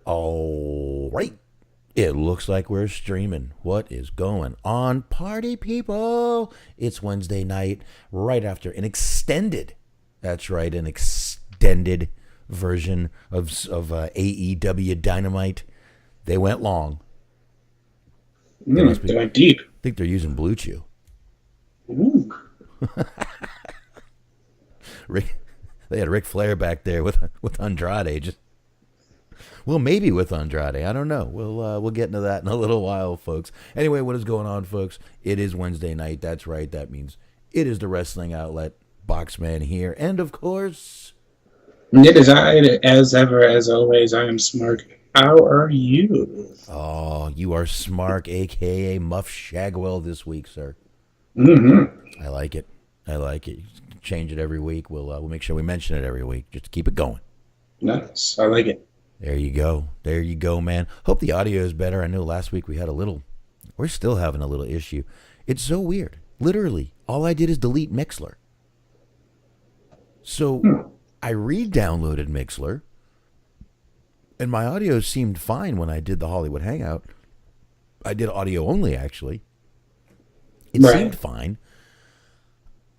All right. It looks like we're streaming. What is going on, party people? It's Wednesday night, right after an extended, that's right, an extended version of AEW Dynamite. They went long. They went deep. I think they're using Blue Chew. Ooh. They had Ric Flair back there with Andrade. Well, maybe with Andrade. I don't know. We'll get into that in a little while, folks. Anyway, what is going on, folks? It is Wednesday night. That's right. That means it is the wrestling outlet. Boxman here. And, of course... It is I, as ever, as always. I am Smark. How are you? Oh, you are Smark, a.k.a. Muff Shagwell this week, sir. Mm-hmm. I like it. Change it every week. We'll make sure we mention it every week just to keep it going. Nice. I like it. There you go, man. Hope the audio is better. I know last week we're still having a little issue. It's so weird. Literally, all I did is delete Mixler. So I re-downloaded Mixler, and my audio seemed fine when I did the Hollywood Hangout. I did audio only, actually. It seemed fine.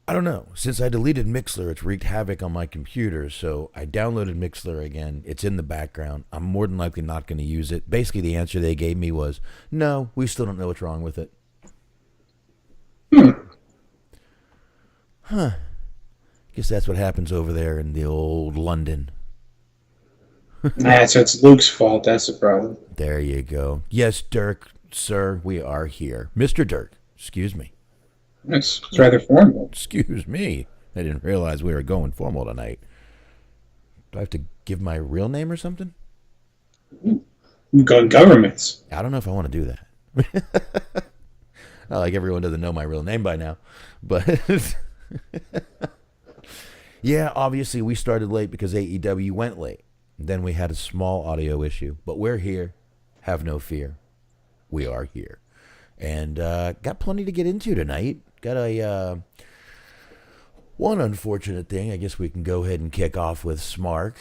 I don't know. Since I deleted Mixler, it's wreaked havoc on my computer, so I downloaded Mixler again. It's in the background. I'm more than likely not going to use it. Basically, the answer they gave me was, no, we still don't know what's wrong with it. Huh. Guess that's what happens over there in the old London. So it's Luke's fault. That's the problem. There you go. Yes, Dirk, sir, we are here. Mr. Dirk, excuse me. It's rather formal. Excuse me. I didn't realize we were going formal tonight. Do I have to give my real name or something? We're going governments. I don't know if I want to do that. Not like everyone doesn't know my real name by now. But yeah, obviously we started late because AEW went late. Then we had a small audio issue. But we're here. Have no fear. We are here. And got plenty to get into tonight. Got a one unfortunate thing. I guess we can go ahead and kick off with Smark.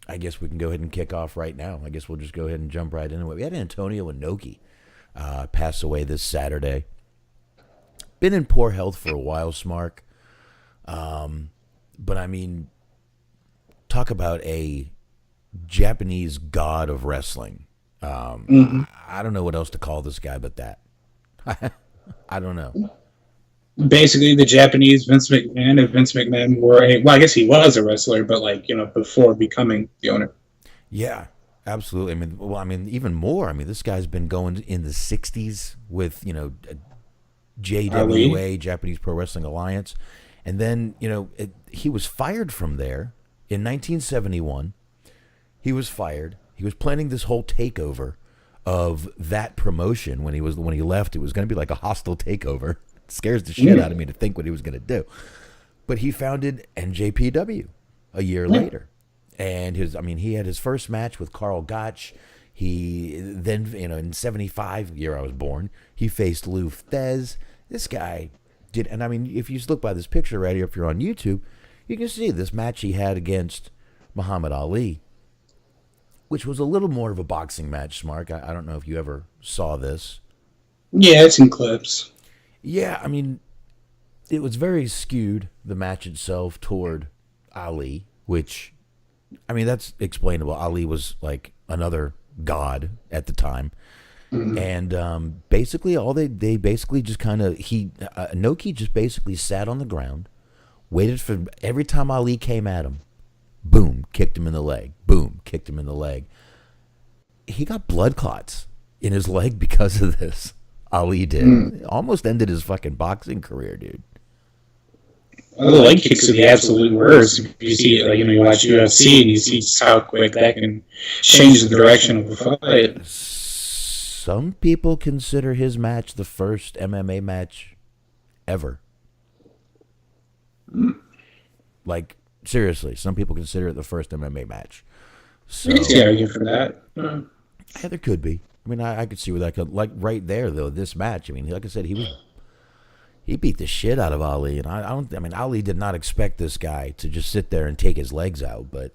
I guess we can go ahead and kick off right now. I guess we'll just go ahead and jump right into it. We had Antonio Inoki pass away this Saturday. Been in poor health for a while, Smark. But I mean, talk about a Japanese god of wrestling. I don't know what else to call this guy but that. I don't know. Basically, the Japanese Vince McMahon, if Vince McMahon were I guess he was a wrestler, but before becoming the owner. Yeah, absolutely. I mean, even more. I mean, this guy's been going in the 60s with, JWA, Japanese Pro Wrestling Alliance. And then, he was fired from there in 1971. He was fired. He was planning this whole takeover of that promotion when he left. It was going to be like a hostile takeover. It scares the shit out of me to think what he was going to do. But he founded NJPW a year later. And he had his first match with Carl Gotch. He then, in 75, year I was born, he faced Lou Thez. This guy did, and if you look by this picture right here, if you're on YouTube, you can see this match he had against Muhammad Ali, which was a little more of a boxing match, Mark. I don't know if you ever saw this. Yeah, it's in clips. Yeah, it was very skewed, the match itself, toward Ali, which, that's explainable. Ali was like another god at the time. Mm-hmm. And basically, they basically just kind of, Inoki just basically sat on the ground, waited for every time Ali came at him, boom, kicked him in the leg. Boom, kicked him in the leg. He got blood clots in his leg because of this. Ali did. Almost ended his fucking boxing career, dude. Well, the leg kicks are the absolute worst. You see it, you watch UFC and you see just how quick that can change the direction of a fight. Some people consider his match the first MMA match ever. Like, seriously, some people consider it the first MMA match. So, you can see argue for that. Yeah, there could be. I could see where that could, like right there though. This match, like I said, he beat the shit out of Ali, and Ali did not expect this guy to just sit there and take his legs out, but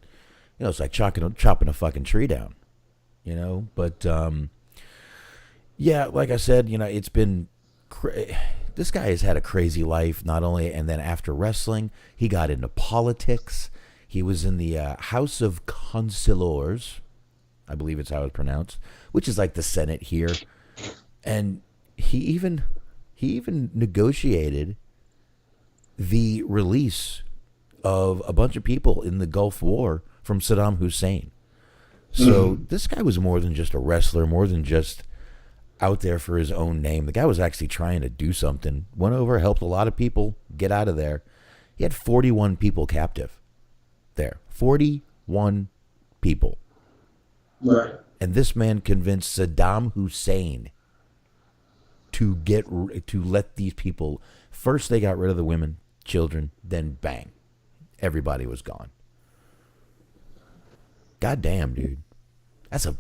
it's like chopping a fucking tree down, But yeah, like I said, it's been. This guy has had a crazy life. Not only, and then after wrestling, he got into politics. He was in the House of Councilors, I believe it's how it's pronounced, which is like the Senate here, and he even negotiated the release of a bunch of people in the Gulf War from Saddam Hussein. So this guy was more than just a wrestler, more than just out there for his own name. The guy was actually trying to do something. Went over, helped a lot of people get out of there. He had 41 people captive there. 41 people. Right. And this man convinced Saddam Hussein to let these people. First, they got rid of the women, children. Then, bang, everybody was gone. God damn, dude, that's a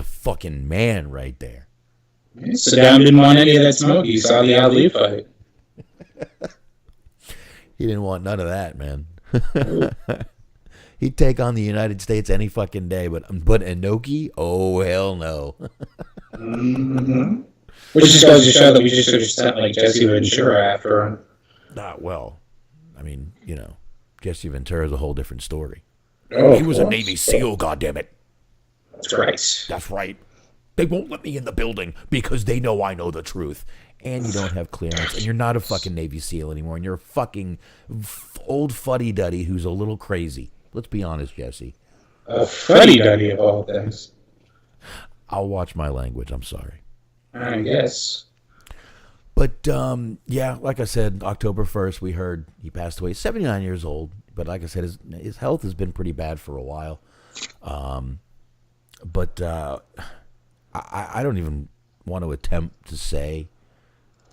fucking man right there. Saddam didn't want any of that smoke. He saw the Ali fight. He didn't want none of that, man. He'd take on the United States any fucking day, but Inoki, oh hell no. Mm-hmm. Which just goes to show that we just should have sent like Jesse Ventura after him. Well, I mean, Jesse Ventura is a whole different story. Oh, he was a Navy SEAL, goddammit. That's right. That's right. They won't let me in the building because they know I know the truth. And you don't have clearance, and you're not a fucking Navy SEAL anymore, and you're a fucking old fuddy-duddy who's a little crazy. Let's be honest, Jesse. A fuddy-duddy of all things. I'll watch my language. I'm sorry. I guess. But, yeah, like I said, October 1st, we heard he passed away. 79 years old. But like I said, his health has been pretty bad for a while. But I don't even want to attempt to say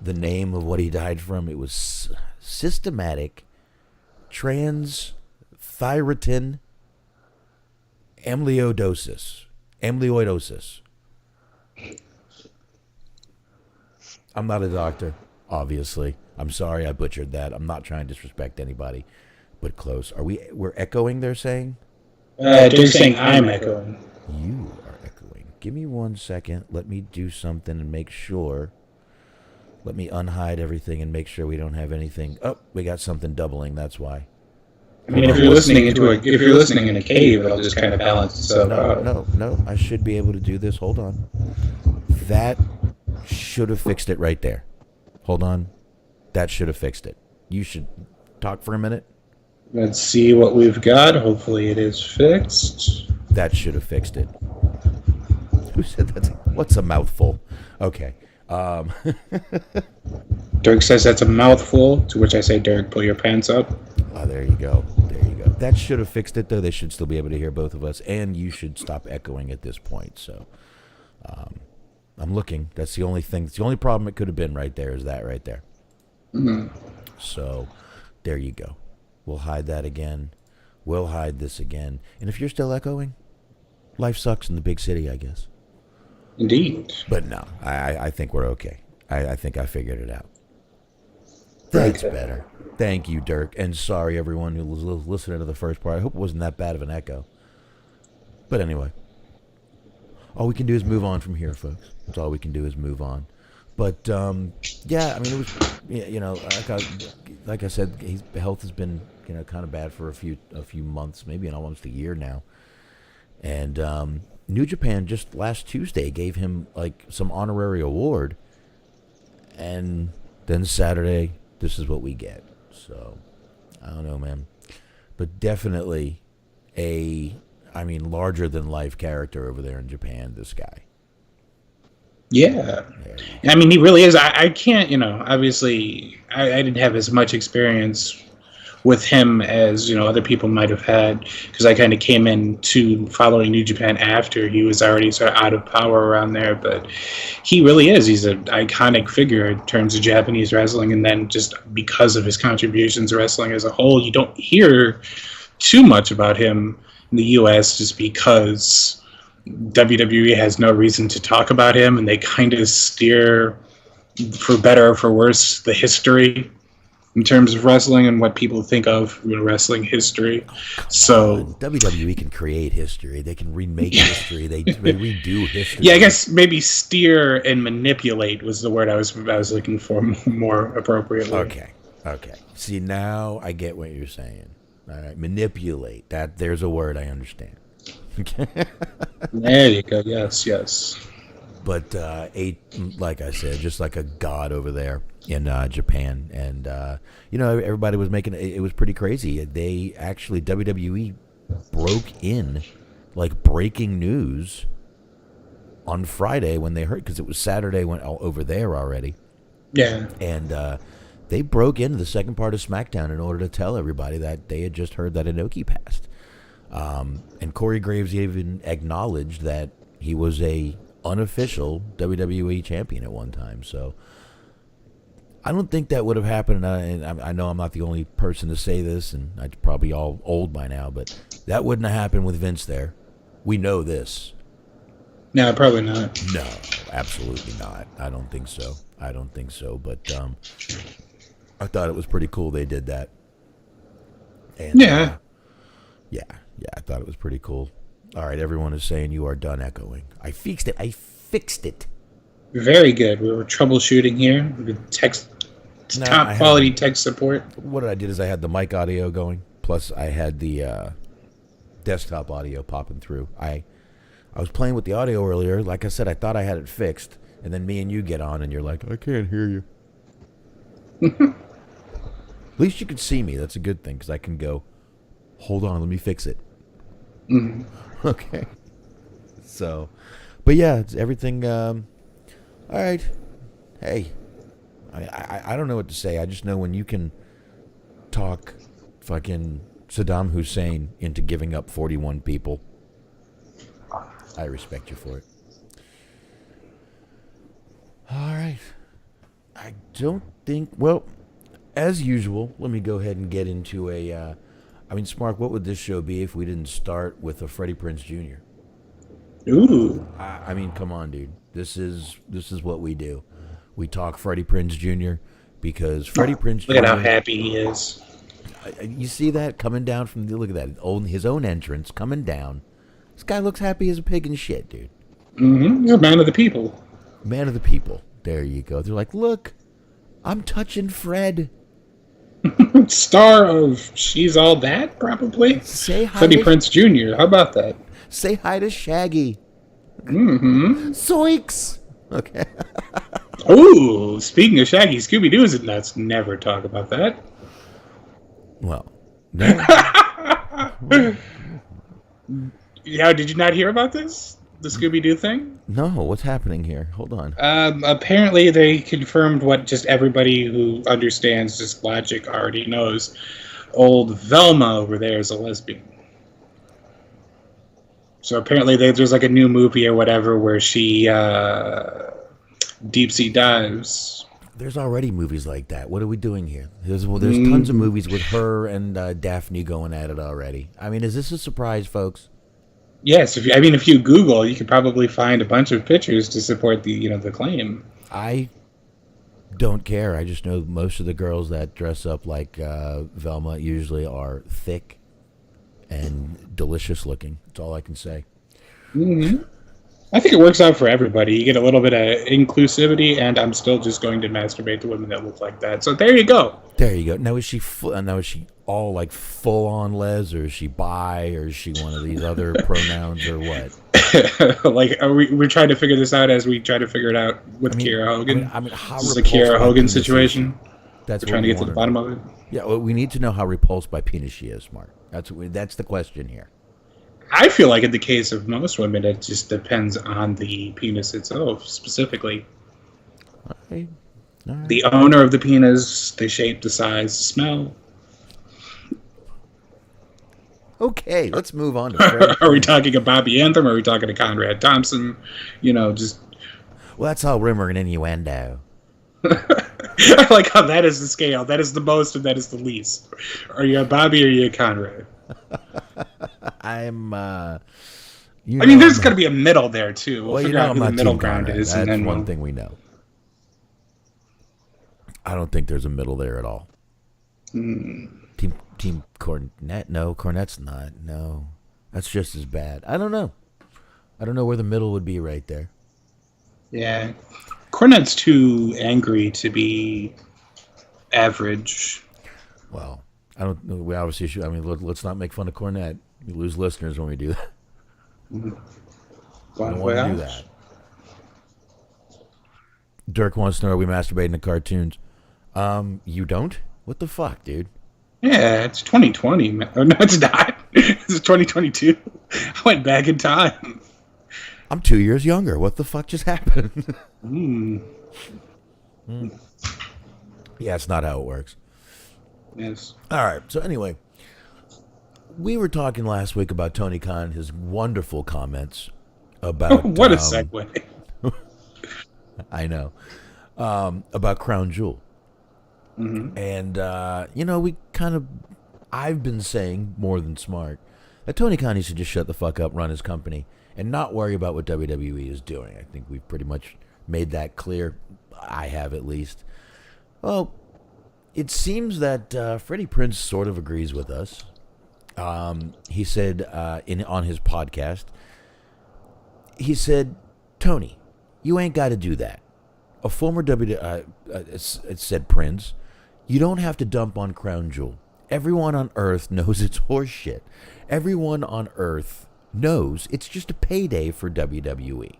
the name of what he died from. It was systematic transthyretin amyloidosis. I'm not a doctor, obviously. I'm sorry I butchered that. I'm not trying to disrespect anybody, but close. We're echoing, they're saying? They're saying I'm echoing. You are echoing. Give me 1 second. Let me do something and make sure. Let me unhide everything and make sure we don't have anything. Oh, we got something doubling. That's why. I mean, if you're listening in a cave, it'll just kind of balance itself out. No. I should be able to do this. Hold on. That should have fixed it right there. Hold on. That should have fixed it. You should talk for a minute. Let's see what we've got. Hopefully it is fixed. That should have fixed it. Who said that? What's a mouthful? Okay. Dirk says that's a mouthful, to which I say, Dirk, pull your pants up. Oh, there you go. That should have fixed it, though. They should still be able to hear both of us, and you should stop echoing at this point. So, I'm looking. That's the only thing. It's the only problem it could have been right there is that right there. Mm-hmm. So, there you go. We'll hide that again. We'll hide this again. And if you're still echoing, life sucks in the big city, I guess. Indeed. But no, I think we're okay. I think I figured it out. Thanks, better. Thank you, Dirk. And sorry, everyone who was listening to the first part. I hope it wasn't that bad of an echo. But anyway, all we can do is move on from here, folks. That's all we can do is move on. But, yeah, I mean, it was, like I said, his health has been, kind of bad for a few months, maybe in almost a year now. And New Japan just last Tuesday gave him, some honorary award. And then Saturday, this is what we get. So, I don't know, man. But definitely larger-than-life character over there in Japan, this guy. Yeah. I mean, he really is. I can't, obviously, I didn't have as much experience with him as, other people might have had, because I kind of came into following New Japan after he was already sort of out of power around there. But he really is. He's an iconic figure in terms of Japanese wrestling. And then just because of his contributions to wrestling as a whole, you don't hear too much about him in the U.S. just because WWE has no reason to talk about him, and they kind of steer, for better or for worse, the history in terms of wrestling and what people think of wrestling history. So WWE can create history. They can remake history. They redo history. Yeah, I guess maybe steer and manipulate was the word I was looking for more appropriately. Okay. See, now I get what you're saying. All right, manipulate. There's a word I understand. There you go. Yes. But like I said, just like a god over there in Japan, and everybody was making it was pretty crazy. They actually WWE broke in like breaking news on Friday when they heard, because it was Saturday went over there already. Yeah, and they broke into the second part of SmackDown in order to tell everybody that they had just heard that Inoki passed. And Corey Graves even acknowledged that he was a unofficial WWE champion at one time. So I don't think that would have happened. And I know I'm not the only person to say this, and I'm probably all old by now, but that wouldn't have happened with Vince there. We know this. No, probably not. No, absolutely not. I don't think so. But I thought it was pretty cool they did that. And, yeah. Yeah, I thought it was pretty cool. All right, everyone is saying you are done echoing. I fixed it. Very good. We were troubleshooting here with top quality tech support. What I did is I had the mic audio going, plus I had the desktop audio popping through. I was playing with the audio earlier. Like I said, I thought I had it fixed, and then me and you get on, and you're like, I can't hear you. At least you can see me. That's a good thing, because I can go, hold on, let me fix it. Mm-hmm. Okay. So, but yeah, it's everything. All right. Hey, I don't know what to say. I just know when you can talk fucking Saddam Hussein into giving up 41 people, I respect you for it. All right. I don't think, well, as usual, let me go ahead and get into a, Smark, what would this show be if we didn't start with a Freddie Prinze Jr.? Ooh. I mean, come on, dude. This is what we do. We talk Freddie Prinze Jr. because Freddie Prinze Jr. Look at how happy he is. You see that coming down from look at that, his own entrance coming down. This guy looks happy as a pig in shit, dude. Mm-hmm. He's a man of the people. Man of the people. There you go. They're like, look, I'm touching Fred. Star of She's All That, probably. Say hi, Freddie Prinze Jr. How about that? Say hi to Shaggy. Mm-hmm. Zoinks. Okay. Ooh, speaking of Shaggy, Scooby-Doo is nuts. Never talk about that. Well, no. Yeah, did you not hear about this? The Scooby-Doo thing? No, what's happening here? Hold on. Apparently they confirmed what just everybody who understands just logic already knows. Old Velma over there is a lesbian. So apparently there's like a new movie or whatever where she deep sea dives. There's already movies like that. What are we doing here? There's tons of movies with her and Daphne going at it already. I mean, is this a surprise, folks? Yes, if you Google, you could probably find a bunch of pictures to support the claim. I don't care. I just know most of the girls that dress up like Velma usually are thick and delicious looking. That's all I can say. Mm-hmm. I think it works out for everybody. You get a little bit of inclusivity, and I'm still just going to masturbate to women that look like that. So there you go. There you go. Now is she all like full on les, or is she bi, or is she one of these other pronouns, or what? Like, we're trying to figure this out as we try to figure it out with Kiera Hogan. How this is a Kiera Hogan situation. That's we're trying to get to the bottom of it. Yeah, well, we need to know how repulsed by penis she is, Mark. That's the question here. I feel like in the case of most women, it just depends on the penis itself, specifically. All right. The owner of the penis, the shape, the size, the smell. Okay, let's move on to Are we talking a Bobby Anthem? Or are we talking a Conrad Thompson? Just... Well, that's all rumor and innuendo. I like how that is the scale. That is the most and that is the least. Are you a Bobby or are you a Conrad? I'm, there's going to be a middle there, too. We'll figure out who the middle ground Conrad. is. That's one thing we know. I don't think there's a middle there at all. Team Cornette? No, Cornette's not. No, that's just as bad. I don't know. I don't know where the middle would be right there. Yeah. Cornette's too angry to be average. Well, I don't. We obviously should. I mean, let's not make fun of Cornette. We lose listeners when we do that. Mm-hmm. I don't want to do that. Dirk wants to know: are we masturbating to cartoons? You don't? What the fuck, dude? Yeah, it's 2020. Oh, no, it's not. It's 2022. I went back in time. I'm 2 years younger. What the fuck just happened? Yeah, it's not how it works. Yes. All right. So anyway, we were talking last week about Tony Khan, his wonderful comments about what a segue. I know, about Crown Jewel. Mm-hmm. And we kind of, I've been saying more than smart that Tony Khan needs to just shut the fuck up, run his company, and not worry about what WWE is doing. I think we've pretty much made that clear. I have, at least. Well, it seems that Freddie Prinze sort of agrees with us. He said on his podcast, he said, Tony, you ain't got to do that. A former it said Prinze, you don't have to dump on Crown Jewel. Everyone on Earth knows it's horse shit. Everyone on Earth knows it's just a payday for WWE.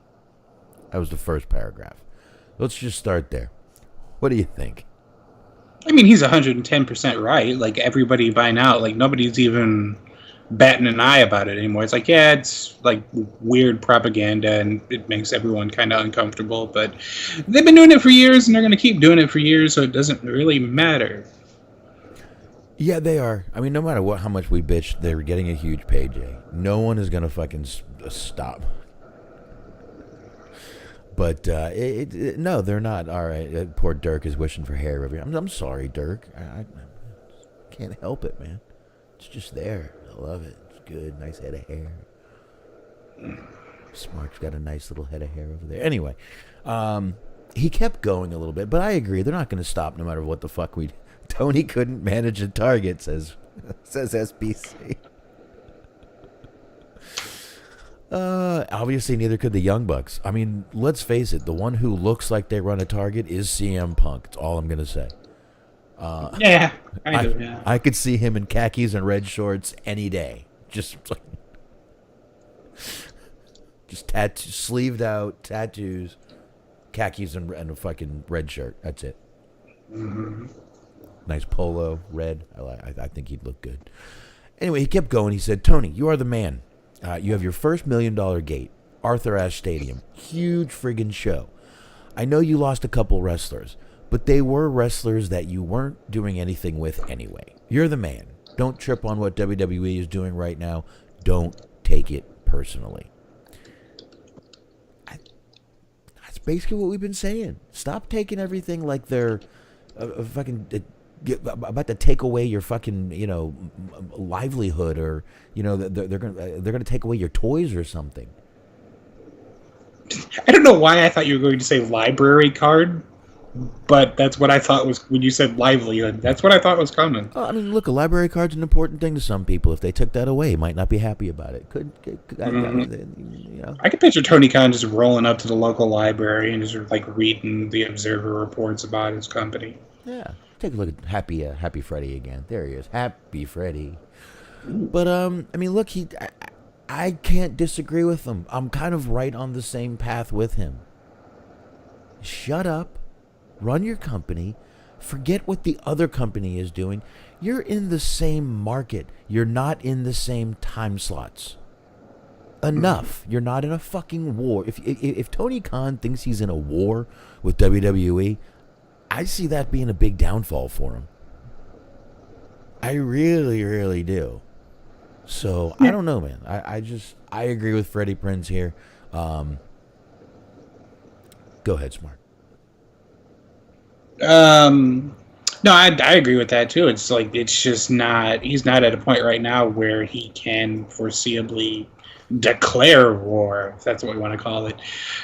That was the first paragraph. Let's just start there. What do you think? I mean, he's 110% right. Like, everybody by now, like, nobody's even batting an eye about it anymore. It's like, yeah, it's like weird propaganda and it makes everyone kind of uncomfortable, but they've been doing it for years and they're going to keep doing it for years, so it doesn't really matter. Yeah, they are. I mean, no matter how much we bitch, they're getting a huge payday. No one is going to fucking stop. But no, they're not. All right, poor Dirk is wishing for hair every. I'm sorry, Dirk. I can't help it, man. It's just there. I love it. It's good. Nice head of hair. Smark's got a nice little head of hair over there. Anyway, he kept going a little bit, but I agree. They're not going to stop no matter what the fuck we do. Tony couldn't manage a target, says SBC. Obviously, neither could the Young Bucks. I mean, let's face it. The one who looks like they run a target is CM Punk. That's all I'm going to say. Yeah, yeah. I could see him in khakis and red shorts any day. Just sleeved out, tattoos, khakis, and a fucking red shirt. That's it. Mm-hmm. Nice polo, red. I think he'd look good. Anyway, he kept going. He said, Tony, you are the man. You have your first $1 million gate, Arthur Ashe Stadium. Huge friggin' show. I know you lost a couple wrestlers, but they were wrestlers that you weren't doing anything with anyway. You're the man. Don't trip on what WWE is doing right now. Don't take it personally. That's basically what we've been saying. Stop taking everything like they're about to take away your fucking, livelihood, or, they're gonna take away your toys or something. I don't know why I thought you were going to say library card, but that's what I thought was when you said livelihood. That's what I thought was coming. I mean, look, a library card's an important thing to some people. If they took that away, might not be happy about it. I could picture Tony Khan just rolling up to the local library and just like reading the Observer reports about his company. Yeah. Take a look at Happy Freddie again. There he is, Happy Freddie. But I mean, look, I can't disagree with him. I'm kind of right on the same path with him. Shut up, run your company, forget what the other company is doing. You're in the same market. You're not in the same time slots. Enough. You're not in a fucking war. If Tony Khan thinks he's in a war with WWE, I see that being a big downfall for him. I really, really do. So, I don't know, man. I agree with Freddie Prinze here. Go ahead, Smart. No, I agree with that too. It's like it's just not. He's not at a point right now where he can foreseeably declare war, if that's what we want to call it.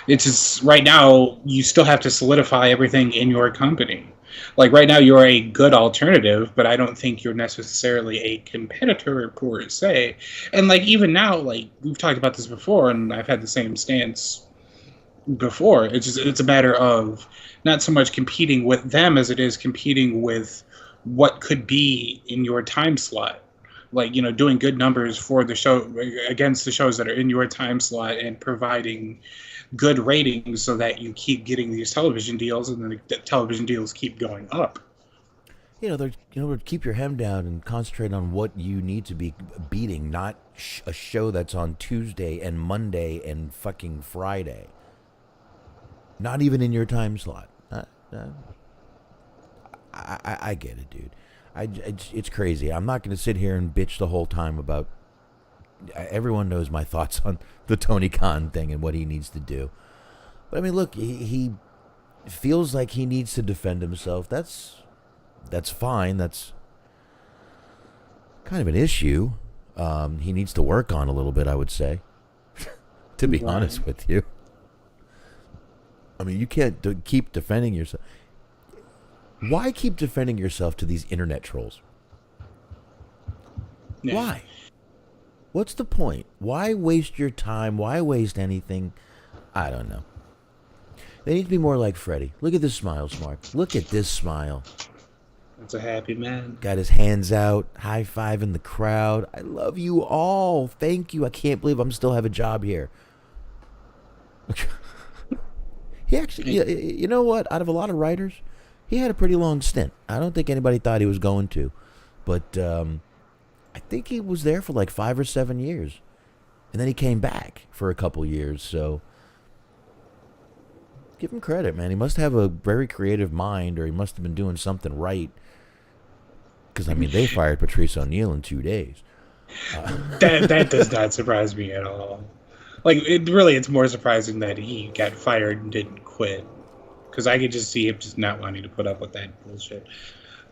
It's just right now you still have to solidify everything in your company. Like right now you're a good alternative, but I don't think you're necessarily a competitor per se. And like even now, like we've talked about this before, and I've had the same stance before. It's a matter of not so much competing with them as it is competing with what could be in your time slot. Like, you know, doing good numbers for the show against the shows that are in your time slot and providing good ratings so that you keep getting these television deals and then the television deals keep going up. Keep your hem down and concentrate on what you need to be beating, not a show that's on Tuesday and Monday and fucking Friday. Not even in your time slot. I get it, dude. It's crazy. I'm not going to sit here and bitch the whole time about. Everyone knows my thoughts on the Tony Khan thing and what he needs to do. But I mean, look, he feels like he needs to defend himself. That's fine. That's kind of an issue. He needs to work on a little bit, I would say. To be honest with you. I mean, you can't keep defending yourself. Why keep defending yourself to these internet trolls? Yeah. Why? What's the point? Why waste your time? Why waste anything? I don't know. They need to be more like Freddie. Look at this smile, Smark. Look at this smile. That's a happy man. Got his hands out, high-fiving the crowd. I love you all. Thank you. I can't believe I'm still have a job here. He actually, you know what? Out of a lot of writers, he had a pretty long stint. I don't think anybody thought he was going to. But I think he was there for like 5 or 7 years. And then he came back for a couple years. So give him credit, man. He must have a very creative mind, or he must have been doing something right. Because, I mean, they fired Patrice O'Neal in 2 days. That does not surprise me at all. Like, it's more surprising that he got fired and didn't quit. Because I could just see him just not wanting to put up with that bullshit.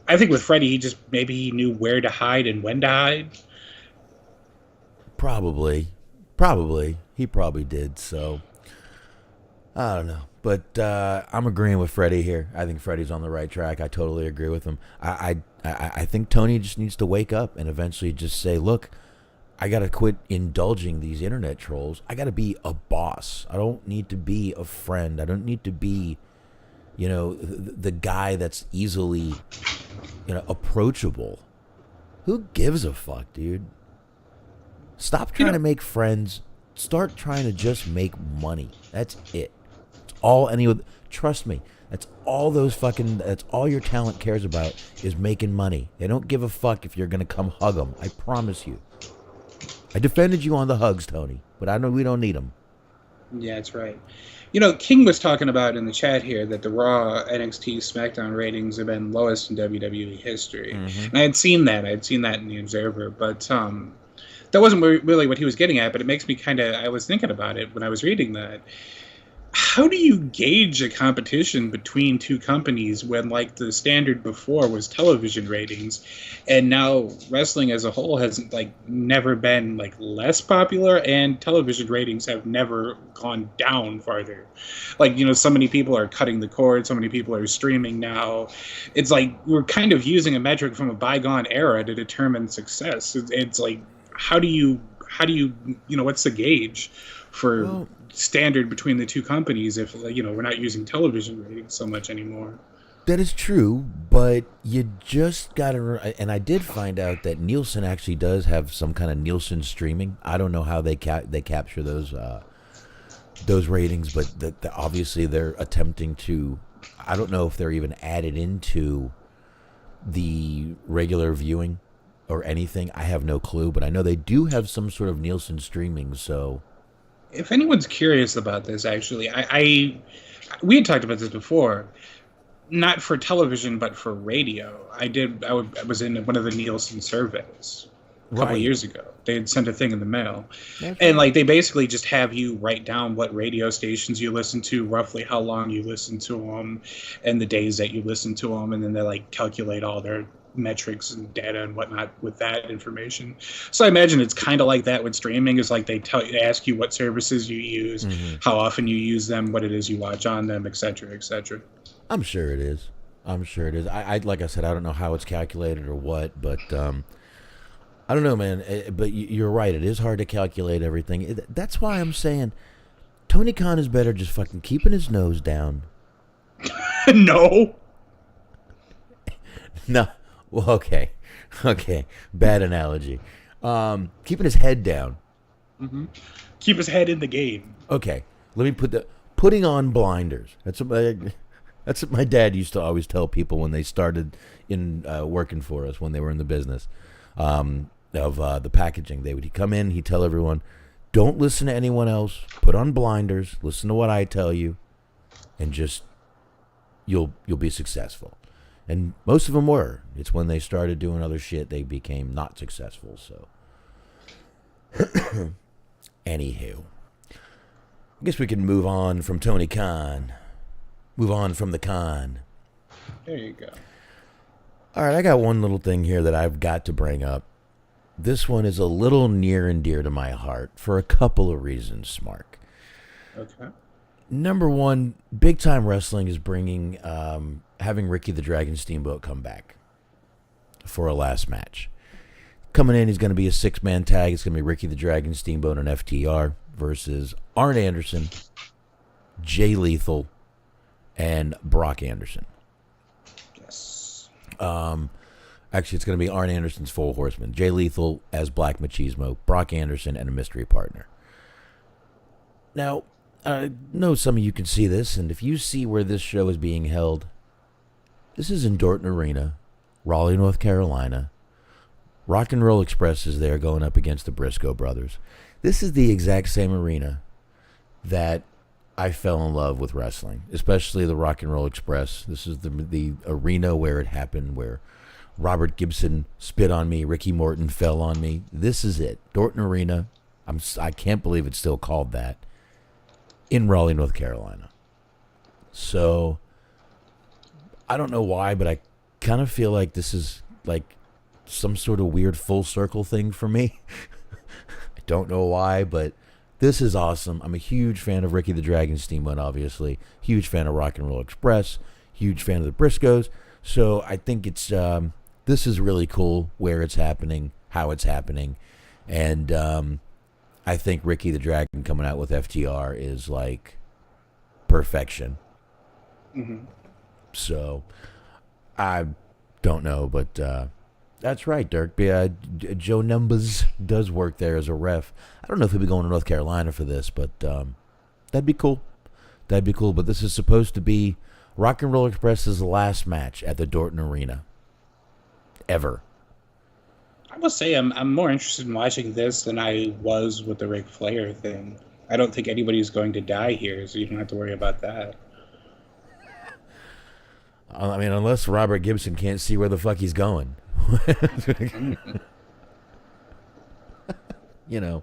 I think with Freddie, maybe he knew where to hide and when to hide. Probably. He probably did, so. I don't know. But I'm agreeing with Freddie here. I think Freddie's on the right track. I totally agree with him. I think Tony just needs to wake up and eventually just say, look, I got to quit indulging these internet trolls. I got to be a boss. I don't need to be a friend. I don't need to be, the guy that's easily, approachable. Who gives a fuck, dude? Stop trying to make friends. Start trying to just make money. That's it. It's all trust me. That's all your talent cares about is making money. They don't give a fuck if you're going to come hug them. I promise you. I defended you on the hugs, Tony, but I know we don't need them. Yeah, that's right. King was talking about in the chat here that the Raw, NXT, SmackDown ratings have been lowest in WWE history. Mm-hmm. And I had seen that. In the Observer, but that wasn't really what he was getting at, but it makes me I was thinking about it when I was reading that. How do you gauge a competition between two companies when, the standard before was television ratings, and now wrestling as a whole has, never been, less popular, and television ratings have never gone down farther? So many people are cutting the cord, so many people are streaming now. It's we're kind of using a metric from a bygone era to determine success. It's how do you what's the gauge for standard between the two companies if we're not using television ratings so much anymore? That is true, but you just gotta, and I did find out that Nielsen actually does have some kind of Nielsen streaming. I don't know how they capture those ratings, but that obviously they're attempting to. I don't know if they're even added into the regular viewing or anything. I have no clue, but I know they do have some sort of Nielsen streaming. So, if anyone's curious about this, actually, we had talked about this before, not for television but for radio. I was in one of the Nielsen surveys, a couple Right. years ago. They had sent a thing in the mail. That's And right. like they basically just have you write down what radio stations you listen to, roughly how long you listen to them, and the days that you listen to them, and then they like calculate all their metrics and data and whatnot with that information. So I imagine it's kind of like that with streaming. Is like they ask you what services you use, how often you use them, what it is you watch on them, etc., etc. I'm sure it is. I'm sure it is. I like I said, I don't know how it's calculated or what, but I don't know, man. But you're right. It is hard to calculate everything. That's why I'm saying Tony Khan is better just fucking keeping his nose down. No. No. Well, okay. Okay. Bad analogy. Keeping his head down. Keep his head in the game. Okay. Let me putting on blinders. That's what my dad used to always tell people when they started in working for us when they were in the business of the packaging. He'd come in, he'd tell everyone, don't listen to anyone else. Put on blinders. Listen to what I tell you, and just you'll be successful. And most of them were. It's when they started doing other shit they became not successful. So, anywho, I guess we can move on from Tony Khan. Move on from the con. There you go. All right, I got one little thing here that I've got to bring up. This one is a little near and dear to my heart for a couple of reasons, Smark. Okay. Number one, Big Time Wrestling is bringing, having Ricky the Dragon Steamboat come back for a last match. Coming in, he's going to be a 6-man tag. It's going to be Ricky the Dragon Steamboat and FTR versus Arn Anderson, Jay Lethal, and Brock Anderson. Yes. Actually, it's going to be Arn Anderson's Four Horsemen. Jay Lethal as Black Machismo, Brock Anderson, and a mystery partner. Now, I know some of you can see this, and if you see where this show is being held, this is in Dorton Arena, Raleigh, North Carolina. Rock and Roll Express is there going up against the Briscoe brothers. This is the exact same arena that I fell in love with wrestling, especially the Rock and Roll Express. This is the arena where it happened, where Robert Gibson spit on me, Ricky Morton fell on me. This is it. Dorton Arena. I can't believe it's still called that. In Raleigh, North Carolina. So, I don't know why, but I kind of feel like this is like some sort of weird full circle thing for me. I don't know why, but this is awesome. I'm a huge fan of Ricky the Dragon Steamboat, obviously. Huge fan of Rock and Roll Express. Huge fan of the Briscoes. So I think it's this is really cool where it's happening, how it's happening. And I think Ricky the Dragon coming out with FTR is like perfection. Mm-hmm. So I don't know, but that's right, Dirk. Joe Numbers does work there as a ref. I don't know if he'll be going to North Carolina for this, but that'd be cool. That'd be cool. But this is supposed to be Rock and Roll Express's last match at the Dorton Arena. Ever. I must say, I'm more interested in watching this than I was with the Ric Flair thing. I don't think anybody's going to die here, so you don't have to worry about that. I mean, unless Robert Gibson can't see where the fuck he's going. You know.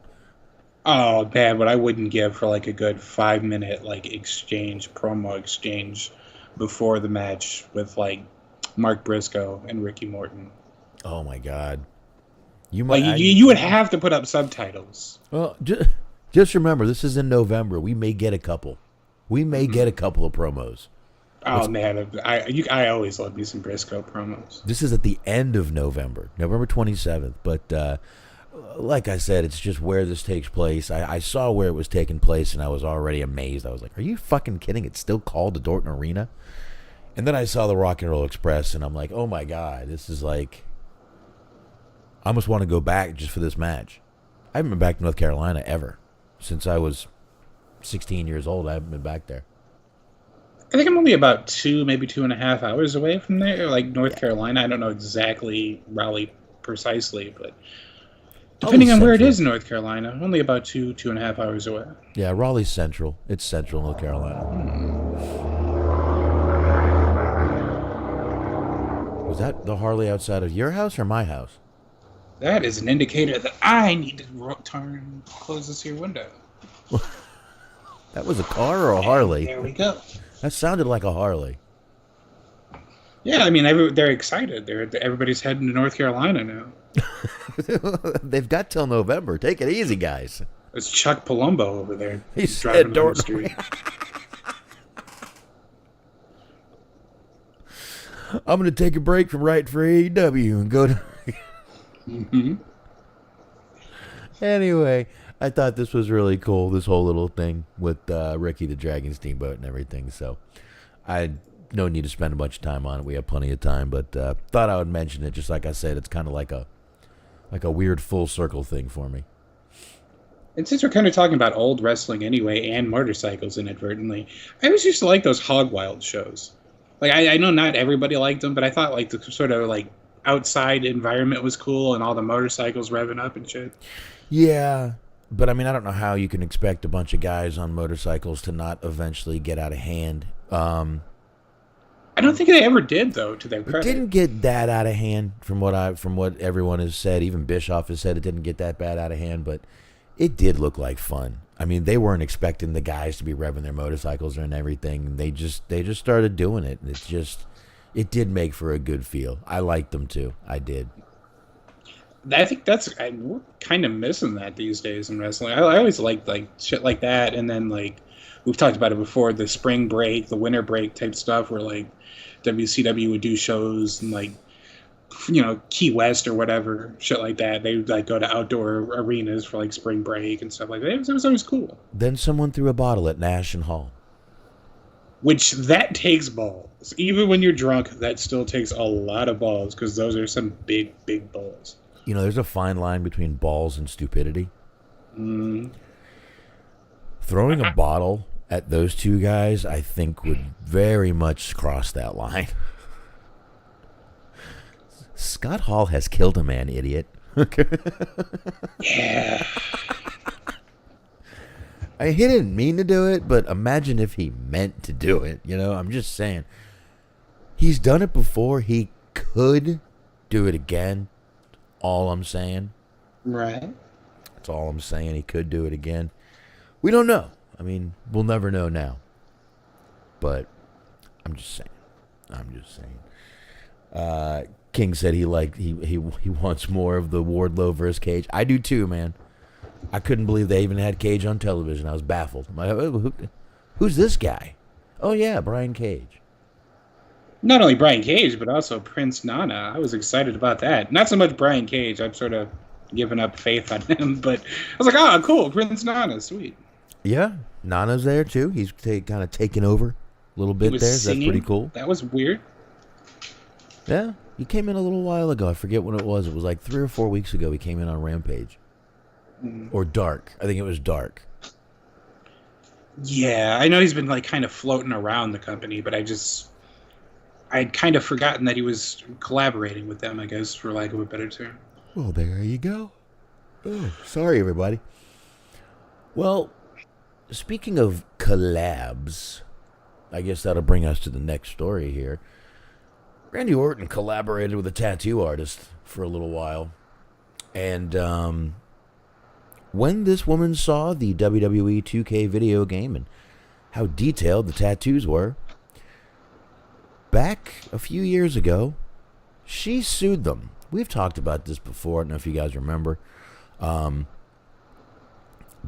Oh, man, what I wouldn't give for like a good 5-minute like promo exchange before the match with like Mark Briscoe and Ricky Morton. Oh my God. You might. Like you would have to put up subtitles. Well, just remember, this is in November. We may get a couple. We may get a couple of promos. Oh man, I always love me some Briscoe promos. This is at the end of November 27th. But like I said, it's just where this takes place. I saw where it was taking place, and I was already amazed. I was like, "Are you fucking kidding? It's still called the Dorton Arena." And then I saw the Rock and Roll Express, and I'm like, "Oh my God, this is like." I almost want to go back just for this match. I haven't been back to North Carolina ever since I was 16 years old. I haven't been back there. I think I'm only about 2, maybe 2.5 hours away from there, like North Carolina. I don't know exactly Raleigh precisely, but depending on where it is in North Carolina, only about 2.5 hours away. Yeah, Raleigh's central. It's central North Carolina. Was that the Harley outside of your house or my house? That is an indicator that I need to close this here window. That was a car or a Harley? There we go. That sounded like a Harley. Yeah, I mean, they're excited. Everybody's heading to North Carolina now. They've got till November. Take it easy, guys. It's Chuck Palumbo over there. He's driving down the street. I'm going to take a break from writing for AEW and go to... Mm-hmm. Anyway, I thought this was really cool, this whole little thing with Ricky the Dragon Steamboat and everything. So I no need to spend a bunch of time on it. We have plenty of time, but thought I would mention it. Just like I said, it's kind of like a weird full circle thing for me. And since we're kind of talking about old wrestling anyway, and motorcycles inadvertently, I always used to like those Hog Wild shows. Like, I know not everybody liked them, but I thought, like, the sort of, like, outside environment was cool and all the motorcycles revving up and shit. Yeah, but, I mean, I don't know how you can expect a bunch of guys on motorcycles to not eventually get out of hand. I don't think they ever did, though, to their credit. It didn't get that out of hand from what everyone has said. Even Bischoff has said it didn't get that bad out of hand, but it did look like fun. I mean, they weren't expecting the guys to be revving their motorcycles and everything. They just started doing it, and it did make for a good feel. I liked them too. I did. I think we're kind of missing that these days in wrestling. I always liked like shit like that, and then like we've talked about it before, the spring break, the winter break type stuff, where like WCW would do shows and like, you know, Key West or whatever, shit like that. They would like go to outdoor arenas for like spring break and stuff like that. It was always cool. Then someone threw a bottle at Nash and Hall. Which that takes balls. Even when you're drunk, that still takes a lot of balls because those are some big, big balls. You know, there's a fine line between balls and stupidity. Throwing a bottle at those two guys, I think, would very much cross that line. Scott Hall has killed a man, idiot. Yeah. He didn't mean to do it, but imagine if he meant to do it. You know, I'm just saying. He's done it before. He could do it again. All I'm saying. Right. That's all I'm saying. He could do it again. We don't know. I mean, we'll never know now. But I'm just saying. King said he wants more of the Wardlow versus Cage. I do too, man. I couldn't believe they even had Cage on television. I was baffled. I'm like, who's this guy? Oh yeah, Brian Cage. Not only Brian Cage, but also Prince Nana. I was excited about that. Not so much Brian Cage. I've sort of given up faith on him, but I was like, oh, cool, Prince Nana, sweet. Yeah, Nana's there too. He's kind of taking over a little bit there. That's pretty cool. That was weird. Yeah, he came in a little while ago. I forget when it was. It was like 3 or 4 weeks ago. He came in on Rampage. Or Dark. I think it was Dark. Yeah, I know he's been like kind of floating around the company, but I'd kind of forgotten that he was collaborating with them, I guess, for lack of a better term. Well, there you go. Oh, sorry, everybody. Well, speaking of collabs, I guess that'll bring us to the next story here. Randy Orton collaborated with a tattoo artist for a little while. And when this woman saw the WWE 2K video game and how detailed the tattoos were, back a few years ago, she sued them. We've talked about this before. I don't know if you guys remember. But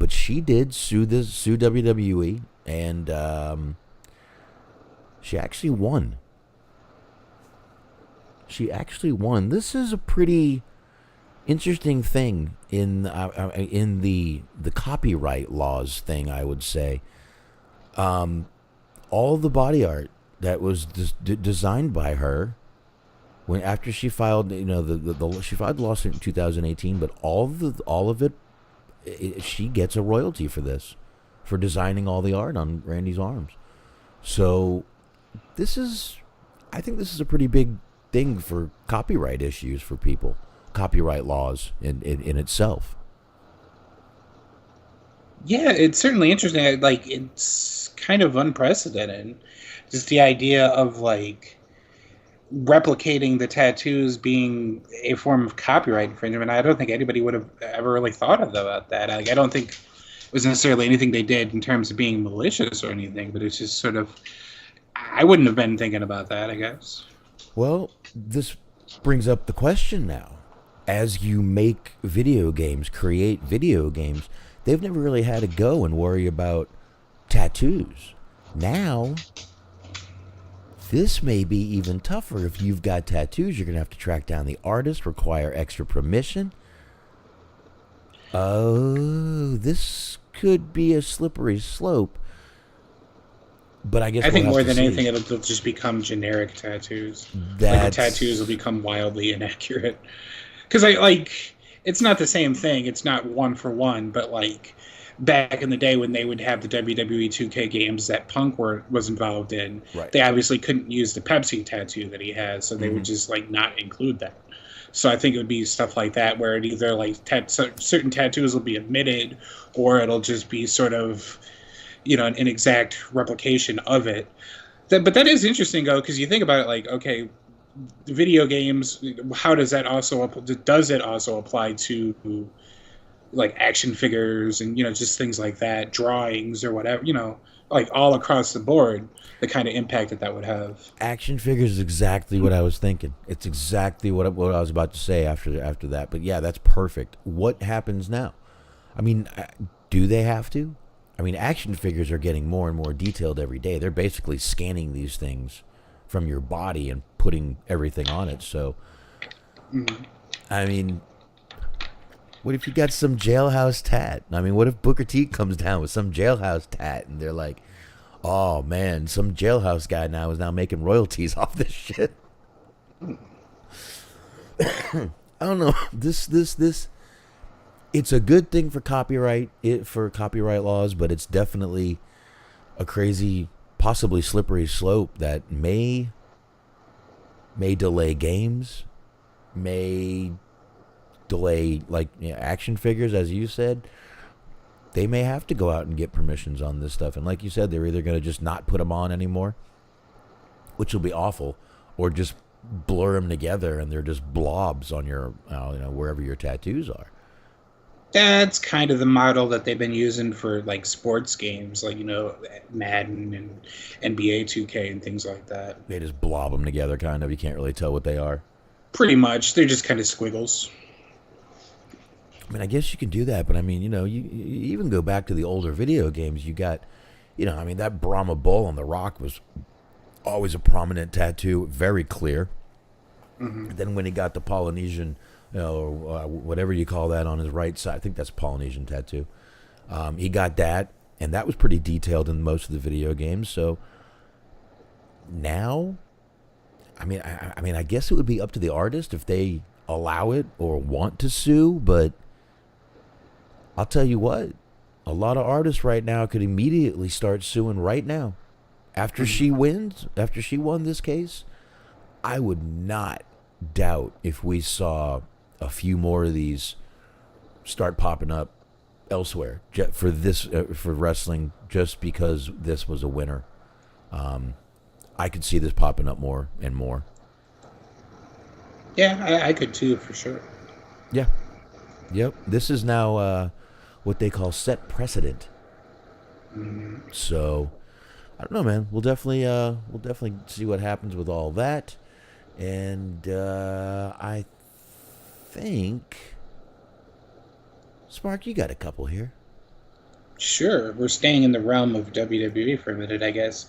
she did sue WWE, and she actually won. This is a pretty interesting thing in the copyright laws thing, I would say. All the body art that was designed by her after she filed, she filed the lawsuit in 2018, but all of it, she gets a royalty for this, for designing all the art on Randy's arms. So I think this is a pretty big thing for copyright issues for people, copyright laws in itself. Yeah, it's certainly interesting. Like, it's kind of unprecedented. Just the idea of like replicating the tattoos being a form of copyright infringement. I don't think anybody would have ever really thought about that. Like, I don't think it was necessarily anything they did in terms of being malicious or anything, but it's just sort of, I wouldn't have been thinking about that, I guess. Well, this brings up the question now. As you make video games, create video games, they've never really had to go and worry about tattoos. Now, this may be even tougher. If you've got tattoos, you're going to have to track down the artist, require extra permission. Oh, this could be a slippery slope. But I guess I think more than anything, it'll just become generic tattoos. Like the tattoos will become wildly inaccurate. Because it's not the same thing. It's not one for one, but like back in the day when they would have the WWE 2K games that Punk was involved in, right, they obviously couldn't use the Pepsi tattoo that he has, so they would just like not include that. So I think it would be stuff like that where it either like certain tattoos will be omitted, or it'll just be sort of, you know, an exact replication of it. But that is interesting though, because you think about it, like, okay, video games, how does that also apply to like action figures and, you know, just things like that, drawings or whatever, you know, like all across the board, the kind of impact that would have. Action figures is exactly what I was thinking. It's exactly what I was about to say after that. But yeah, that's perfect. What happens now? I mean, do they have to? I mean, action figures are getting more and more detailed every day. They're basically scanning these things from your body and putting everything on it. So, I mean, what if you got some jailhouse tat? I mean, what if Booker T comes down with some jailhouse tat and they're like, oh man, some jailhouse guy is now making royalties off this shit. I don't know. This it's a good thing for copyright laws, but it's definitely a crazy, possibly slippery slope that may delay games, may delay action figures, as you said. They may have to go out and get permissions on this stuff, and like you said, they're either going to just not put them on anymore, which will be awful, or just blur them together and they're just blobs on your wherever your tattoos are. That's kind of the model that they've been using for like sports games, like, you know, Madden and NBA 2K and things like that. They just blob them together, kind of. You can't really tell what they are. Pretty much. They're just kind of squiggles. I mean, I guess you can do that, but I mean, you know, you even go back to the older video games. You got, you know, I mean, that Brahma Bull on the Rock was always a prominent tattoo, very clear. Then when he got the Polynesian, you know, or whatever you call that on his right side, I think that's Polynesian tattoo. He got that, and that was pretty detailed in most of the video games. So now, I mean, I guess it would be up to the artist if they allow it or want to sue, but I'll tell you what, a lot of artists right now could immediately start suing right now. After she won this case, I would not doubt if we saw a few more of these start popping up elsewhere for wrestling, just because this was a winner. I could see this popping up more and more. Yeah, I could too, for sure. Yeah. Yep. This is now what they call set precedent. So, I don't know, man. We'll definitely see what happens with all that. And I think, Smark, you got a couple here. Sure. We're staying in the realm of WWE for a minute, I guess.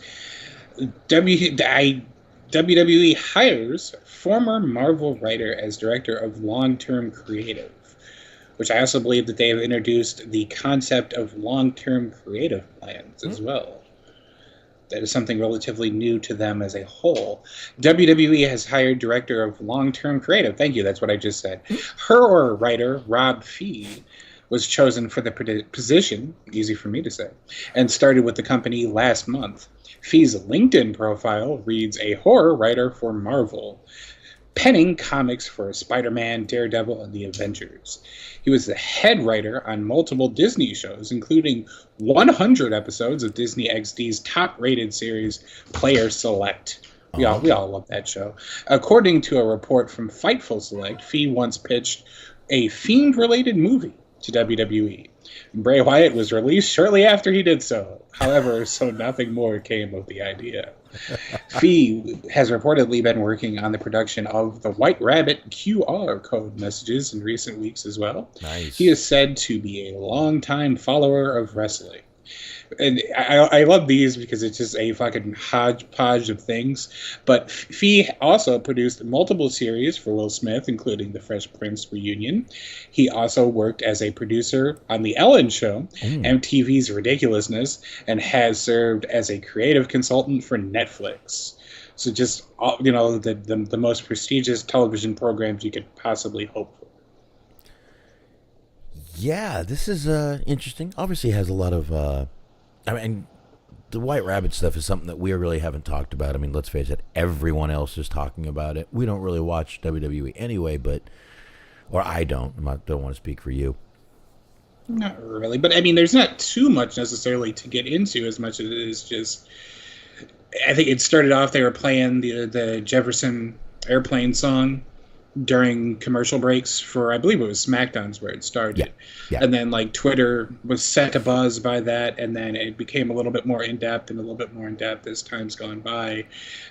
WWE hires former Marvel writer as Director of Longterm Creative, which I also believe that they have introduced the concept of long-term creative plans as well. That is something relatively new to them as a whole. WWE has hired Director of Longterm Creative. Thank you, that's what I just said. Her writer, Rob Fee, was chosen for the position, easy for me to say, and started with the company last month. Fee's LinkedIn profile reads a horror writer for Marvel, penning comics for Spider-Man, Daredevil, and the Avengers. He was the head writer on multiple Disney shows, including 100 episodes of Disney XD's top-rated series, Player Select, We all love that show. According to a report from Fightful Select, Fee once pitched a Fiend-related movie to WWE. Bray Wyatt was released shortly after he did so. However, so nothing more came of the idea. Fee has reportedly been working on the production of the White Rabbit QR code messages in recent weeks as well. Nice. He is said to be a longtime follower of wrestling. And I love these because it's just a fucking hodgepodge of things. But Fee also produced multiple series for Will Smith, including The Fresh Prince Reunion. He also worked as a producer on The Ellen Show, MTV's Ridiculousness, and has served as a creative consultant for Netflix. So just, the most prestigious television programs you could possibly hope for. Yeah, this is interesting. Obviously, it has a lot of... the White Rabbit stuff is something that we really haven't talked about. I mean, let's face it, everyone else is talking about it. We don't really watch WWE anyway, or I don't. Don't want to speak for you. Not really, but I mean, there's not too much necessarily to get into as much as it is just... I think it started off, they were playing the Jefferson Airplane song during commercial breaks for, I believe it was SmackDown's where it started. Yeah. And then Twitter was set abuzz by that, and then it became a little bit more in-depth and a little bit more in-depth as time's gone by. And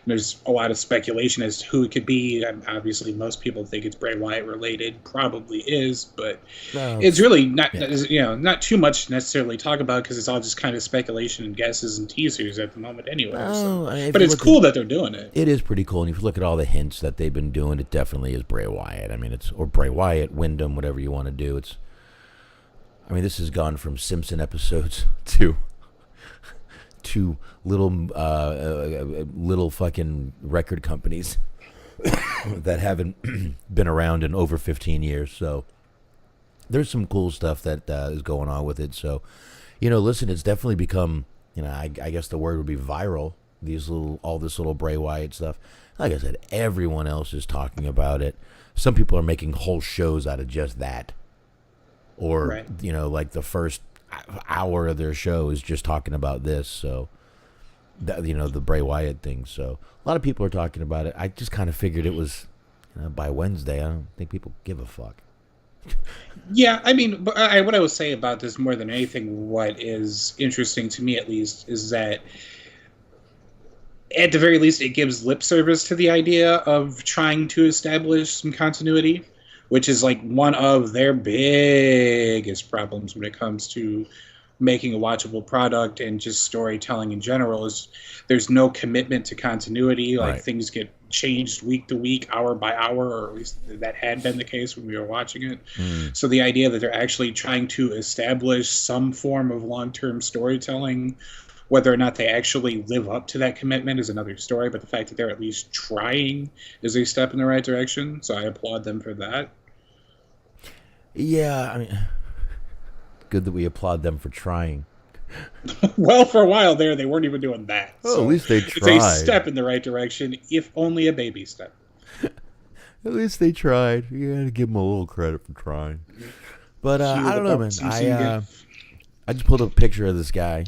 there's a lot of speculation as to who it could be. And obviously, most people think it's Bray Wyatt related. Probably is, but it's really not, not too much necessarily talk about because it's all just kind of speculation and guesses and teasers at the moment anyway. But it's cool that they're doing it. It is pretty cool. And if you look at all the hints that they've been doing, it definitely is Bray Wyatt. I mean, or Bray Wyatt, Wyndham, whatever you want to do. This has gone from Simpson episodes to little fucking record companies that haven't been around in over 15 years. So there's some cool stuff that is going on with it. So, listen, it's definitely become, I guess the word would be viral. All this little Bray Wyatt stuff. Like I said, everyone else is talking about it. Some people are making whole shows out of just that. Or, right. The first hour of their show is just talking about this. So, the Bray Wyatt thing. So, a lot of people are talking about it. I just kind of figured it was by Wednesday. I don't think people give a fuck. Yeah, I mean, what I will say about this more than anything, what is interesting to me at least, is that at the very least, it gives lip service to the idea of trying to establish some continuity, which is one of their biggest problems when it comes to making a watchable product and just storytelling in general. Is there's no commitment to continuity. Right. Things get changed week to week, hour by hour, or at least that had been the case when we were watching it. So the idea that they're actually trying to establish some form of long-term storytelling, whether or not they actually live up to that commitment is another story, but the fact that they're at least trying is a step in the right direction, so I applaud them for that. Yeah, I mean, good that we applaud them for trying. Well, for a while there, they weren't even doing that. Oh, so at least they tried. It's a step in the right direction, if only a baby step. At least they tried. You got to give them a little credit for trying. But I don't know, man. I just pulled up a picture of this guy.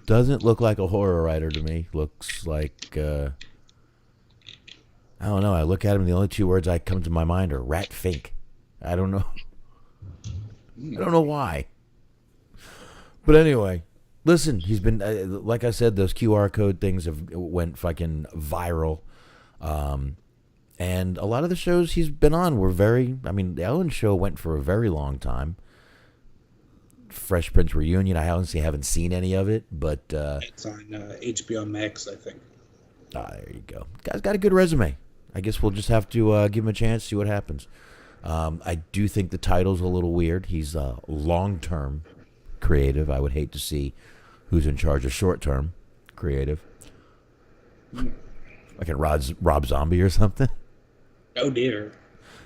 Doesn't look like a horror writer to me. Looks like, I don't know. I look at him and the only two words that come to my mind are rat fink. I don't know. I don't know why. But anyway, listen, he's been, like I said, those QR code things went fucking viral. And a lot of the shows he's been on were the Ellen Show went for a very long time. Fresh Prince Reunion, I honestly haven't seen any of it, but it's on HBO Max, I think. There you go. Guy's got a good resume. I guess we'll just have to give him a chance, see what happens. I do think the title's a little weird. He's long-term creative. I would hate to see who's in charge of short-term creative. Like a Rob Zombie or something. Oh dear.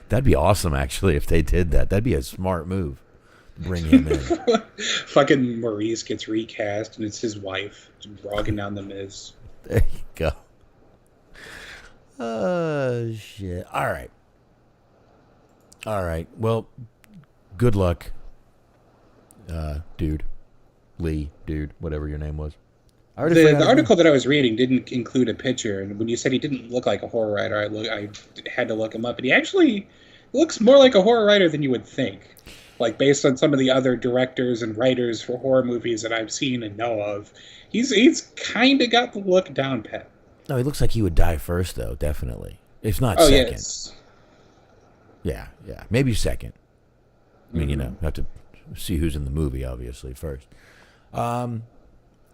That'd be awesome, actually, if they did that. That'd be a smart move. Bring him in. Fucking Maurice gets recast, and it's his wife walking down the Miz. There you go. Oh, shit. All right. Well, good luck, dude. Lee, dude, whatever your name was. I already forgot The his name. article that I was reading didn't include a picture, and when you said he didn't look like a horror writer, I had to look him up, and he actually looks more like a horror writer than you would think. Like based on some of the other directors and writers for horror movies that I've seen and know of, he's kind of got the look down pat. No, he looks like he would die first, though. Definitely, if not Oh second. yes, Yeah, maybe second. I mean, you know, have to see who's in the movie, obviously, first. All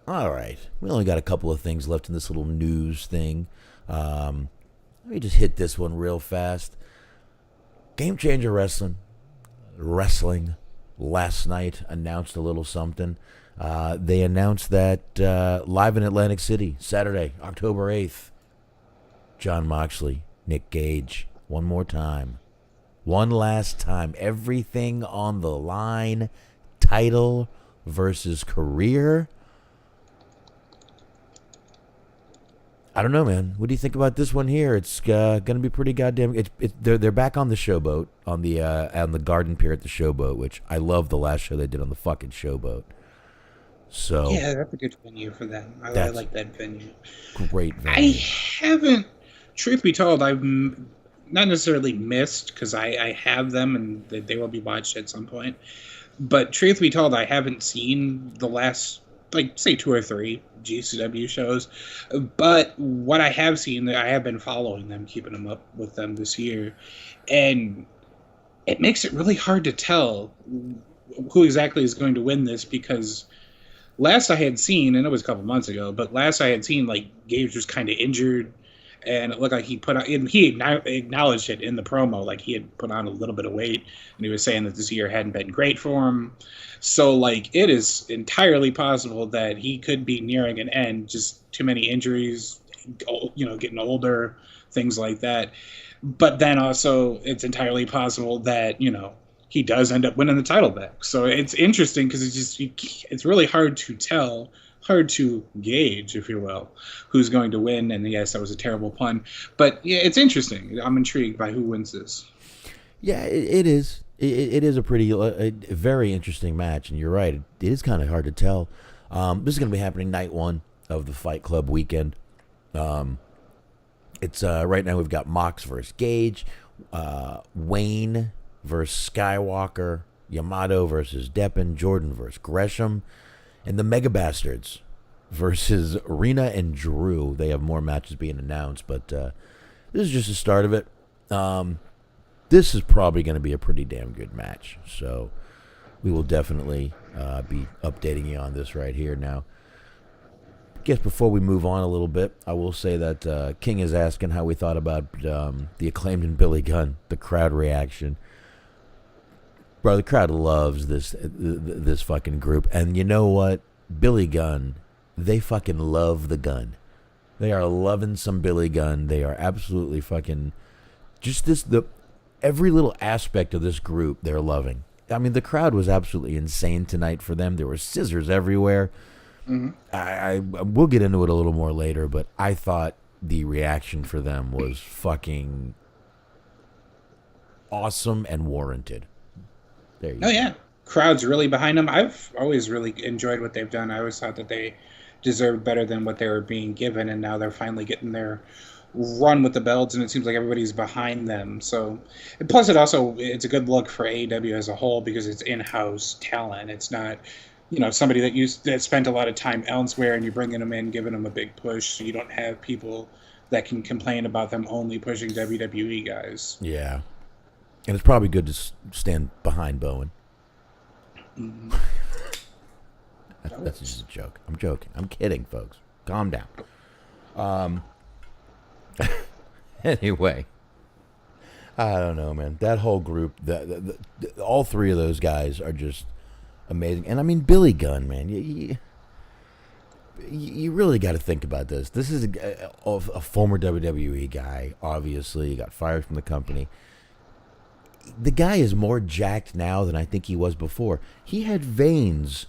right. We only got a couple of things left in this little news thing. Let me just hit this one real fast. Game Changer Wrestling last night announced a little something. They announced that live in Atlantic City, Saturday, October 8th, Jon Moxley, Nick Gage, one more time. One last time. Everything on the line. Title versus career. I don't know, man. What do you think about this one here? It's going to be pretty goddamn. They're back on the Showboat, on the Garden Pier at the Showboat, which I love the last show they did on the fucking Showboat. So yeah, that's a good venue for them. I like that venue. Great venue. I haven't, truth be told, I've not necessarily missed because I have them and they will be watched at some point. But truth be told, I haven't seen the last, like, say 2 or 3 GCW shows. But what I have seen, I have been following them, keeping them up with them this year. And it makes it really hard to tell who exactly is going to win this because last I had seen, and it was a couple months ago, but last I had seen, like, Gage was kind of injured. And it looked like he acknowledged it in the promo, like he had put on a little bit of weight, and he was saying that this year hadn't been great for him. So, like, it is entirely possible that he could be nearing an end, just too many injuries, you know, getting older, things like that. But then also, it's entirely possible that, you know, he does end up winning the title back. So it's interesting because it's really hard to tell. Hard to gauge, if you will, who's going to win. And yes, that was a terrible pun, but yeah, it's interesting. I'm intrigued by who wins this. Yeah, it is. It is a pretty, a very interesting match, and you're right. It is kind of hard to tell. This is going to be happening night 1 of the Fight Club weekend. It's right now we've got Mox versus Gage, Wayne versus Skywalker, Yamato versus Deppen, Jordan versus Gresham, and the Mega Bastards versus Rena and Drew. They have more matches being announced, but this is just the start of it. This is probably going to be a pretty damn good match. So we will definitely be updating you on this right here now. I guess before we move on a little bit, I will say that King is asking how we thought about the Acclaimed and Billy Gunn, the crowd reaction. Bro, the crowd loves this fucking group. And you know what? Billy Gunn, they fucking love the gun. They are loving some Billy Gunn. They are absolutely fucking... Just every little aspect of this group they're loving. I mean, the crowd was absolutely insane tonight for them. There were scissors everywhere. Mm-hmm. I we'll get into it a little more later, but I thought the reaction for them was fucking awesome and warranted. There you go. Yeah. Crowd's really behind them. I've always really enjoyed what they've done. I always thought that they deserved better than what they were being given, and now they're finally getting their run with the belts, and it seems like everybody's behind them. So, and plus it's a good look for AEW as a whole because it's in-house talent. It's not, you know, somebody that spent a lot of time elsewhere, and you're bringing them in, giving them a big push, so you don't have people that can complain about them only pushing WWE guys. Yeah. And it's probably good to stand behind Bowen. Mm-hmm. That's just a joke. I'm joking. I'm kidding, folks. Calm down. Anyway, I don't know, man. That whole group, all 3 of those guys are just amazing. And I mean, Billy Gunn, man. You really got to think about this. This is a former WWE guy. Obviously, he got fired from the company. The guy is more jacked now than I think he was before. He had veins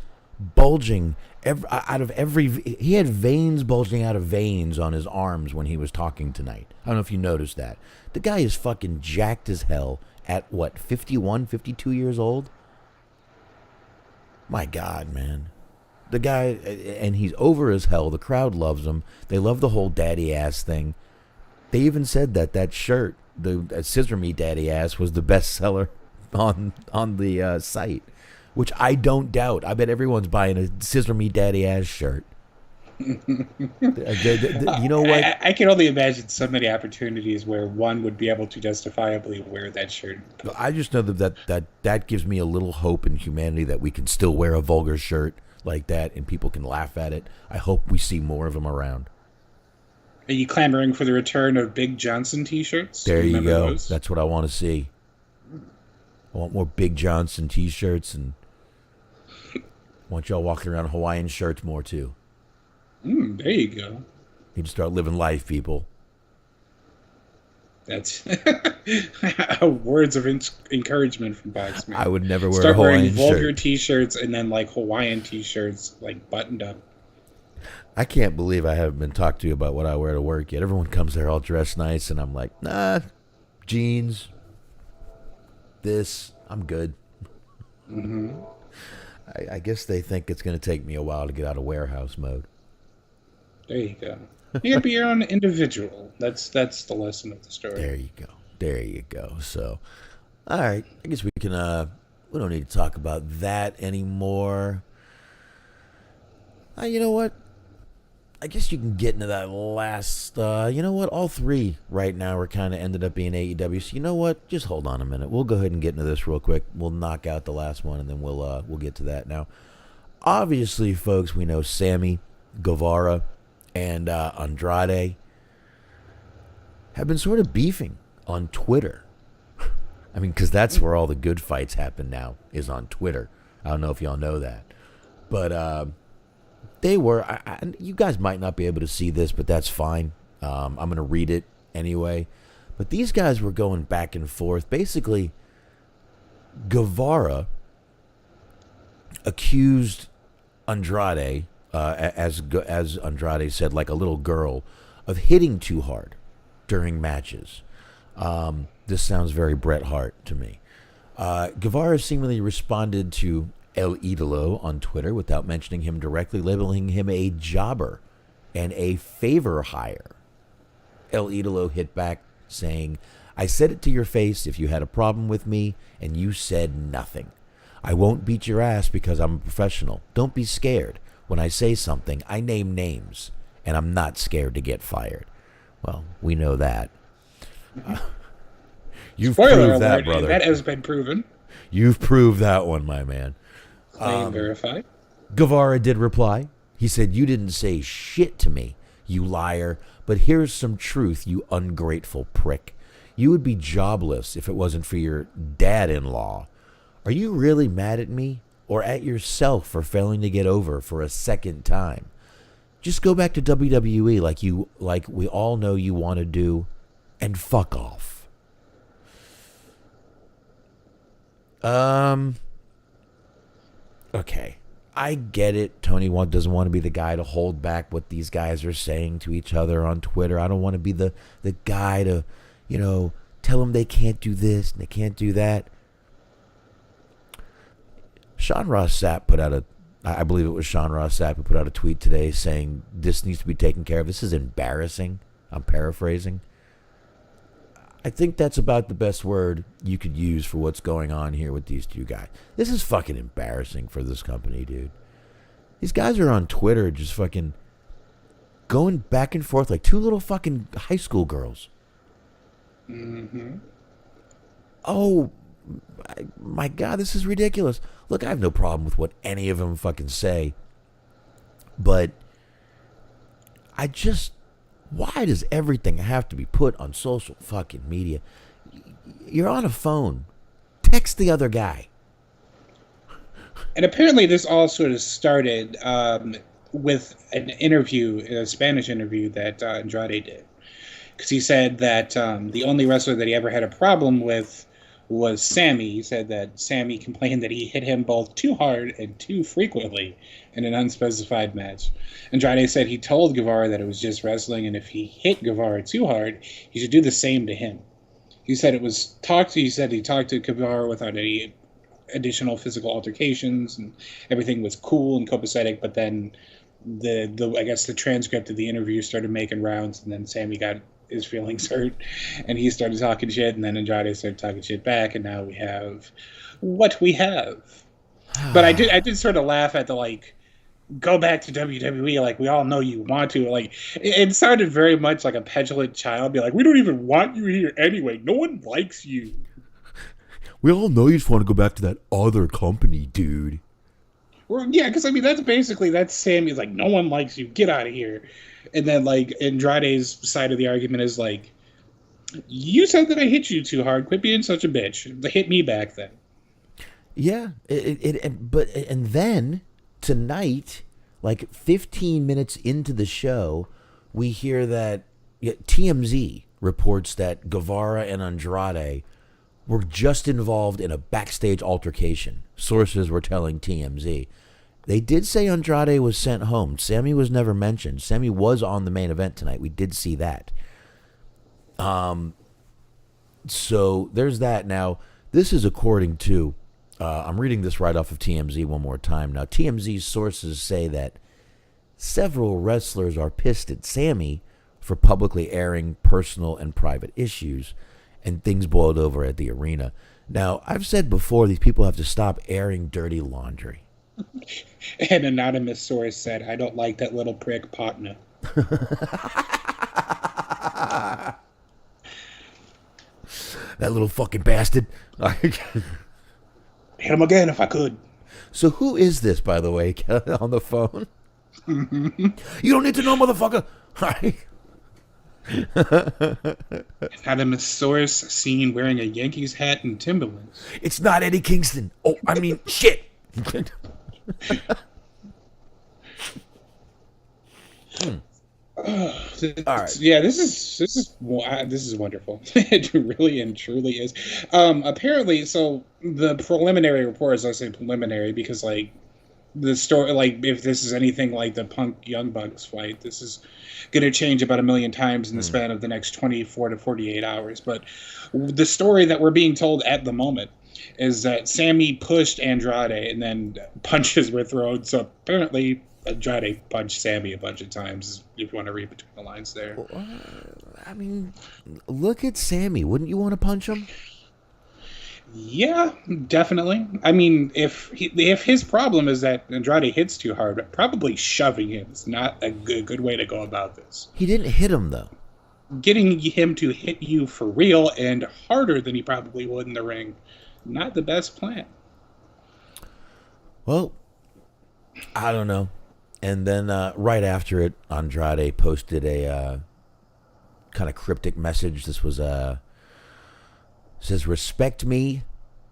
bulging he had veins bulging out of veins on his arms when he was talking tonight. I don't know if you noticed that. The guy is fucking jacked as hell at what, 51, 52 years old? My God, man. The guy, and he's over as hell. The crowd loves him. They love the whole daddy ass thing. They even said that shirt, the Scissor Me Daddy Ass, was the best seller on the site, which I don't doubt. I bet everyone's buying a Scissor Me Daddy Ass shirt. You know what? I can only imagine so many opportunities where one would be able to justifiably wear that shirt. I just know that gives me a little hope in humanity that we can still wear a vulgar shirt like that and people can laugh at it. I hope we see more of them around. Are you clamoring for the return of Big Johnson t-shirts? There you go. Those? That's what I want to see. I want more Big Johnson t-shirts, and I want y'all walking around Hawaiian shirts more too. There you go. Need to start living life, people. That's words of encouragement from Boxman. I would never wear a Hawaiian shirt. Start wearing vulgar t-shirts and then like Hawaiian t-shirts, like buttoned up. I can't believe I haven't been talked to about what I wear to work yet. Everyone comes there all dressed nice, and I'm like, nah, jeans. I'm good. Mm-hmm. I guess they think it's going to take me a while to get out of warehouse mode. There you go. You gotta be your own individual. That's the lesson of the story. There you go. So, all right. I guess we can. We don't need to talk about that anymore. You know what? I guess you can get into that last. You know what? All three right now are kind of ended up being AEW. So you know what? Just hold on a minute. We'll go ahead and get into this real quick. We'll knock out the last one, and then we'll get to that now. Obviously, folks, we know Sammy, Guevara, and Andrade have been sort of beefing on Twitter. I mean, because that's where all the good fights happen now, is on Twitter. I don't know if y'all know that. But they were, you guys might not be able to see this, but that's fine. I'm going to read it anyway. But these guys were going back and forth. Basically, Guevara accused Andrade, as Andrade said, like a little girl, of hitting too hard during matches. This sounds very Bret Hart to me. Guevara seemingly responded to El Idolo on Twitter without mentioning him directly, labeling him a jobber and a favor hire. El Idolo hit back saying, "I said it to your face if you had a problem with me, and you said nothing. I won't beat your ass because I'm a professional. Don't be scared. When I say something, I name names, and I'm not scared to get fired." Well, we know that. You've Spoiler proved that, alert, brother. That has been proven. You've proved that one, my man. Claim verified. Guevara did reply. He said, "You didn't say shit to me, you liar, but here's some truth, you ungrateful prick. You would be jobless if it wasn't for your dad-in-law. Are you really mad at me or at yourself for failing to get over for a second time? Just go back to WWE like we all know you want to do, and fuck off." Okay. I get it. Tony doesn't want to be the guy to hold back what these guys are saying to each other on Twitter. I don't want to be the guy to, tell them they can't do this and they can't do that. Sean Ross Sapp put out I believe it was Sean Ross Sapp who put out a tweet today saying this needs to be taken care of. This is embarrassing. I'm paraphrasing. I think that's about the best word you could use for what's going on here with these two guys. This is fucking embarrassing for this company, dude. These guys are on Twitter just fucking going back and forth like two little fucking high school girls. Mm-hmm. Oh, my God, this is ridiculous. Look, I have no problem with what any of them fucking say. But why does everything have to be put on social fucking media? You're on a phone. Text the other guy. And apparently this all sort of started with an interview, a Spanish interview that Andrade did. Because he said that the only wrestler that he ever had a problem with was Sammy. He said that Sammy complained that he hit him both too hard and too frequently in an unspecified match. Andrade said he told Guevara that it was just wrestling, and if he hit Guevara too hard, he should do the same to him. He said he talked to Guevara without any additional physical altercations, and everything was cool and copacetic. But then the I guess the transcript of the interview started making rounds, and then Sammy got his feelings hurt, and he started talking shit, and then Andrade started talking shit back, and now we have what we have. But I did sort of laugh at the, like, go back to WWE, like, we all know you want to. Like, it sounded very much like a petulant child, be like, we don't even want you here anyway. No one likes you. We all know you just want to go back to that other company, dude. Well, yeah, because, I mean, that's Sammy's like, no one likes you. Get out of here. And then, like, Andrade's side of the argument is like, you said that I hit you too hard. Quit being such a bitch. Hit me back then. Yeah, and then tonight, like 15 minutes into the show, we hear that TMZ reports that Guevara and Andrade were just involved in a backstage altercation. Sources were telling TMZ. They did say Andrade was sent home. Sammy was never mentioned. Sammy was on the main event tonight. We did see that. So there's that. Now, this is according to, I'm reading this right off of TMZ one more time. Now, TMZ's sources say that several wrestlers are pissed at Sammy for publicly airing personal and private issues, and things boiled over at the arena. Now, I've said before, these people have to stop airing dirty laundry. An anonymous source said, I don't like that little prick partner. That little fucking bastard. Hit him again if I could. So who is this, by the way, on the phone? You don't need to know, motherfucker. Anonymous source seen wearing a Yankees hat and Timberlands. It's not Eddie Kingston. Oh, I mean, shit. All right. Yeah, this is wonderful. It really and truly is. Apparently, so the preliminary reports, I say preliminary because, like, the story, like, if this is anything like the Punk Young Bucks fight, this is going to change about 1 million times in the span of the next 24 to 48 hours. But the story that we're being told at the moment is that Sammy pushed Andrade and then punches were thrown. So apparently Andrade punched Sammy a bunch of times, if you want to read between the lines there. I mean, look at Sammy. Wouldn't you want to punch him? Yeah, definitely. I mean, if his problem is that Andrade hits too hard, probably shoving him is not a good way to go about this. He didn't hit him, though. Getting him to hit you for real and harder than he probably would in the ring, not the best plan. Well, I don't know. And then right after it, Andrade posted a kind of cryptic message. This was says, respect me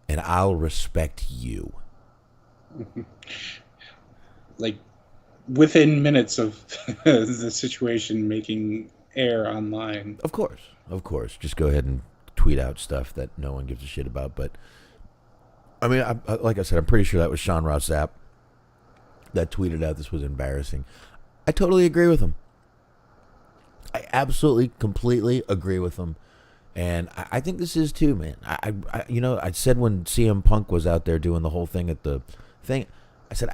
and I'll respect you. Like, within minutes of the situation making air online. Of course. Just go ahead and tweet out stuff that no one gives a shit about. But, I mean, like I said, I'm pretty sure that was Sean Ross Sapp that tweeted out this was embarrassing. I totally agree with him. I absolutely, completely agree with him. And I think this is too, man. I said when CM Punk was out there doing the whole thing at the thing, I said,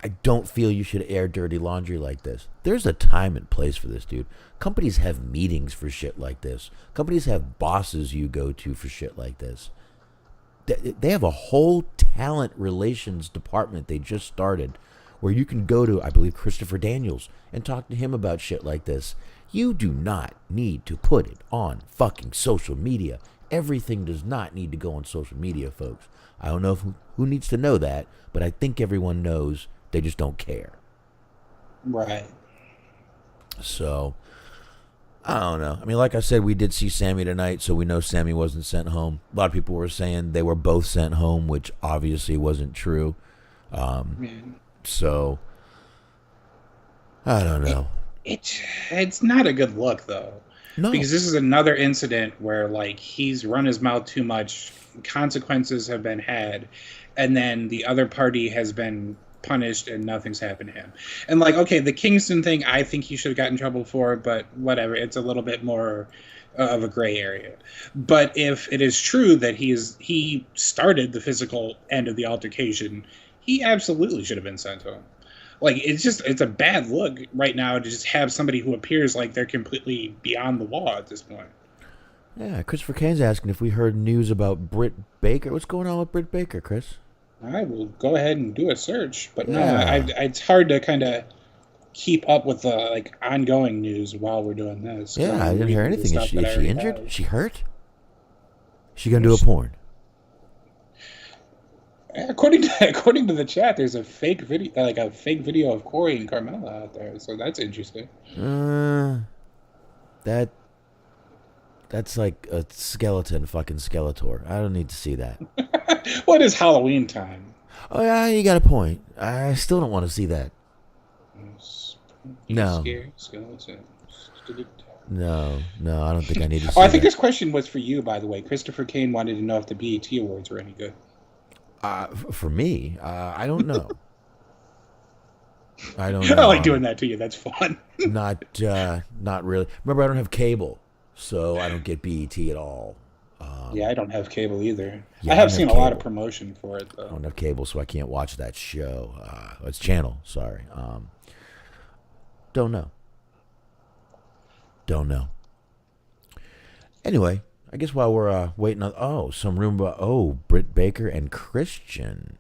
I don't feel you should air dirty laundry like this. There's a time and place for this, dude. Companies have meetings for shit like this. Companies have bosses you go to for shit like this. They have a whole talent relations department they just started where you can go to, I believe, Christopher Daniels and talk to him about shit like this. You do not need to put it on fucking social media. Everything does not need to go on social media, folks. I don't know who needs to know that, but I think everyone knows. They just don't care. Right. So, I don't know. I mean, like I said, we did see Sammy tonight, so we know Sammy wasn't sent home. A lot of people were saying they were both sent home, which obviously wasn't true. So, I don't know. It's not a good look, though. No. Because this is another incident where, like, he's run his mouth too much, consequences have been had, and then the other party has been punished and nothing's happened to him. And, like, okay, the Kingston thing, I think he should have gotten in trouble for, but whatever. It's a little bit more of a gray area. But if it is true that he started the physical end of the altercation, he absolutely should have been sent home. Like, it's a bad look right now to just have somebody who appears like they're completely beyond the law at this point. Yeah, Christopher Kane's asking if we heard news about Britt Baker. What's going on with Britt Baker, Chris? I will go ahead and do a search, but Yeah. no, it's hard to kind of keep up with the ongoing news while we're doing this. Yeah, I didn't hear anything. Is she injured? Have. Is she hurt? Is she gonna do a porn? According to the chat, there's a fake video of Corey and Carmella out there, so that's interesting. That's like a skeleton, fucking Skeletor. I don't need to see that. What is Halloween time? Oh yeah, you got a point. I still don't want to see that. No. No, I don't think I need to see I think that. this question was for you, by the way. Christopher Kane wanted to know if the BET Awards were any good. For me, I don't know. I don't I know. like doing that to you. That's fun. Not really. Remember, I don't have cable, so I don't get BET at all. Yeah, I don't have cable either. Yeah, I have seen a lot of promotion for it, though. I don't have cable, so I can't watch that show. It's channel, sorry. Don't know. Anyway, I guess while we're waiting on... some room about... Britt Baker and Christian.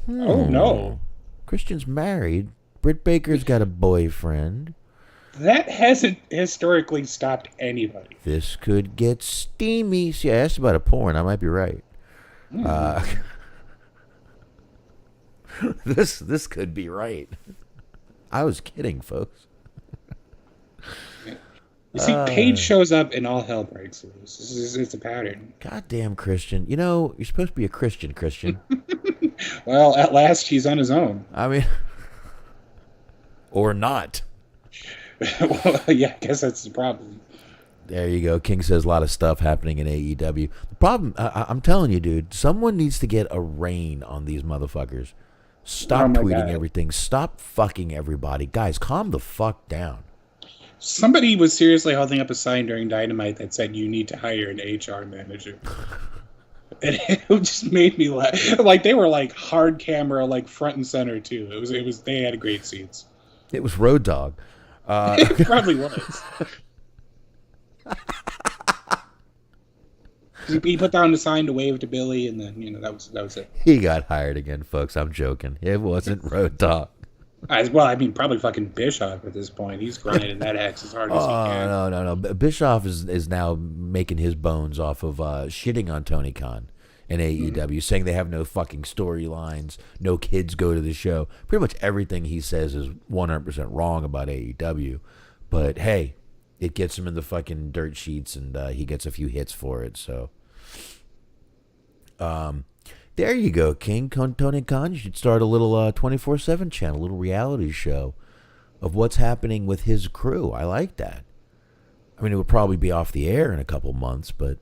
Oh, no. Christian's married. Britt Baker's got a boyfriend. That hasn't historically stopped anybody. This could get steamy. See, I asked about a porn. I might be right. This could be right. I was kidding, folks. You see, Paige shows up and all hell breaks loose. It's a pattern. Goddamn Christian. You know, you're supposed to be a Christian. Well, at last he's on his own. I mean, or not. Well, yeah, I guess that's the problem. There you go. King says a lot of stuff happening in AEW. The problem, I'm telling you, dude, someone needs to get a rein on these motherfuckers. Stop tweeting everything. Stop fucking everybody. Guys, calm the fuck down. Somebody was seriously holding up a sign during Dynamite that said you need to hire an HR manager. And it just made me laugh. Like, they were like hard camera, like front and center too. It was they had great seats. It was Road Dogg. It probably was. He put down the sign to wave to Billy, and then that was it. He got hired again, folks. I'm joking. It wasn't Road Dogg. Well, I mean, probably fucking Bischoff at this point. He's grinding that axe as hard as he can. No. Bischoff is now making his bones off of shitting on Tony Khan and AEW, saying they have no fucking storylines, no kids go to the show. Pretty much everything he says is 100% wrong about AEW. But hey, it gets him in the fucking dirt sheets, and he gets a few hits for it. So, there you go, King. Tony Khan, you should start a little 24/7 channel, a little reality show of what's happening with his crew. I like that. I mean, it would probably be off the air in a couple months, but,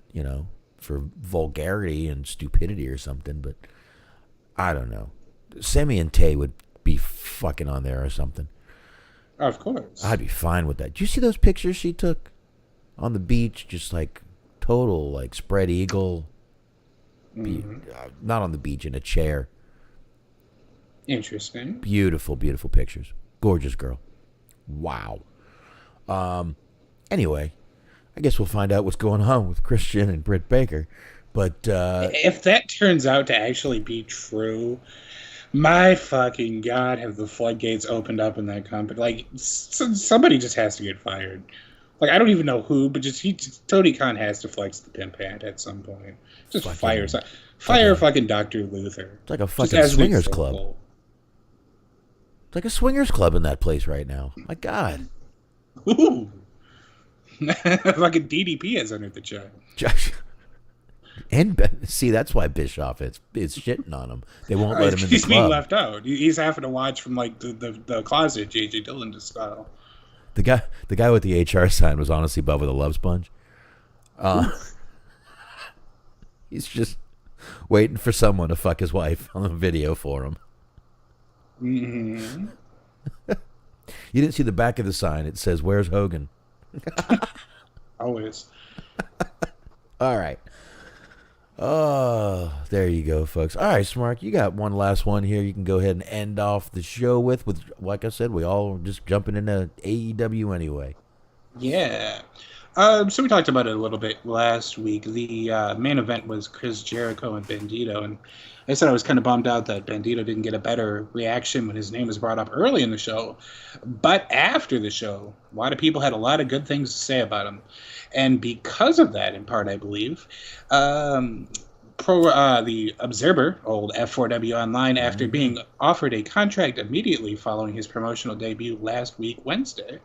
for vulgarity and stupidity or something. But I don't know. Sammy and Tay would be fucking on there or something. Of course. I'd be fine with that. Did you see those pictures she took on the beach? Just like total, like spread eagle. Not on the beach, in a chair. Interesting. Beautiful, beautiful pictures. Gorgeous girl. Wow. Anyway, I guess we'll find out what's going on with Christian and Britt Baker. But if that turns out to actually be true, my fucking God, have the floodgates opened up in that company? Like, somebody just has to get fired. Like, I don't even know who, but Tony Khan has to flex the pimp hand at some point. Just fire fucking Dr. Luther. It's like a fucking swingers club. It's like a swingers club in that place right now. My God. Ooh. Fucking DDP has entered the chat. And see, that's why Bischoff is shitting on him. They won't let him in the club. He's being left out. He's having to watch from like the closet, J.J. Dillon style. The guy with the HR sign was honestly Bubba the Love Sponge. He's just waiting for someone to fuck his wife on a video for him. Mm-hmm. You didn't see the back of the sign. It says, "Where's Hogan?" Always. All right. Oh, there you go, folks. All right, Smark, you got one last one here you can go ahead and end off the show with, like I said, we all just jumping into AEW anyway. Yeah. So we talked about it a little bit last week. The main event was Chris Jericho and Bandido, and I said I was kind of bummed out that Bandido didn't get a better reaction when his name was brought up early in the show. But after the show, a lot of people had a lot of good things to say about him. And because of that, in part, I believe, the Observer, old F4W Online, after being offered a contract immediately following his promotional debut last week, Wednesday,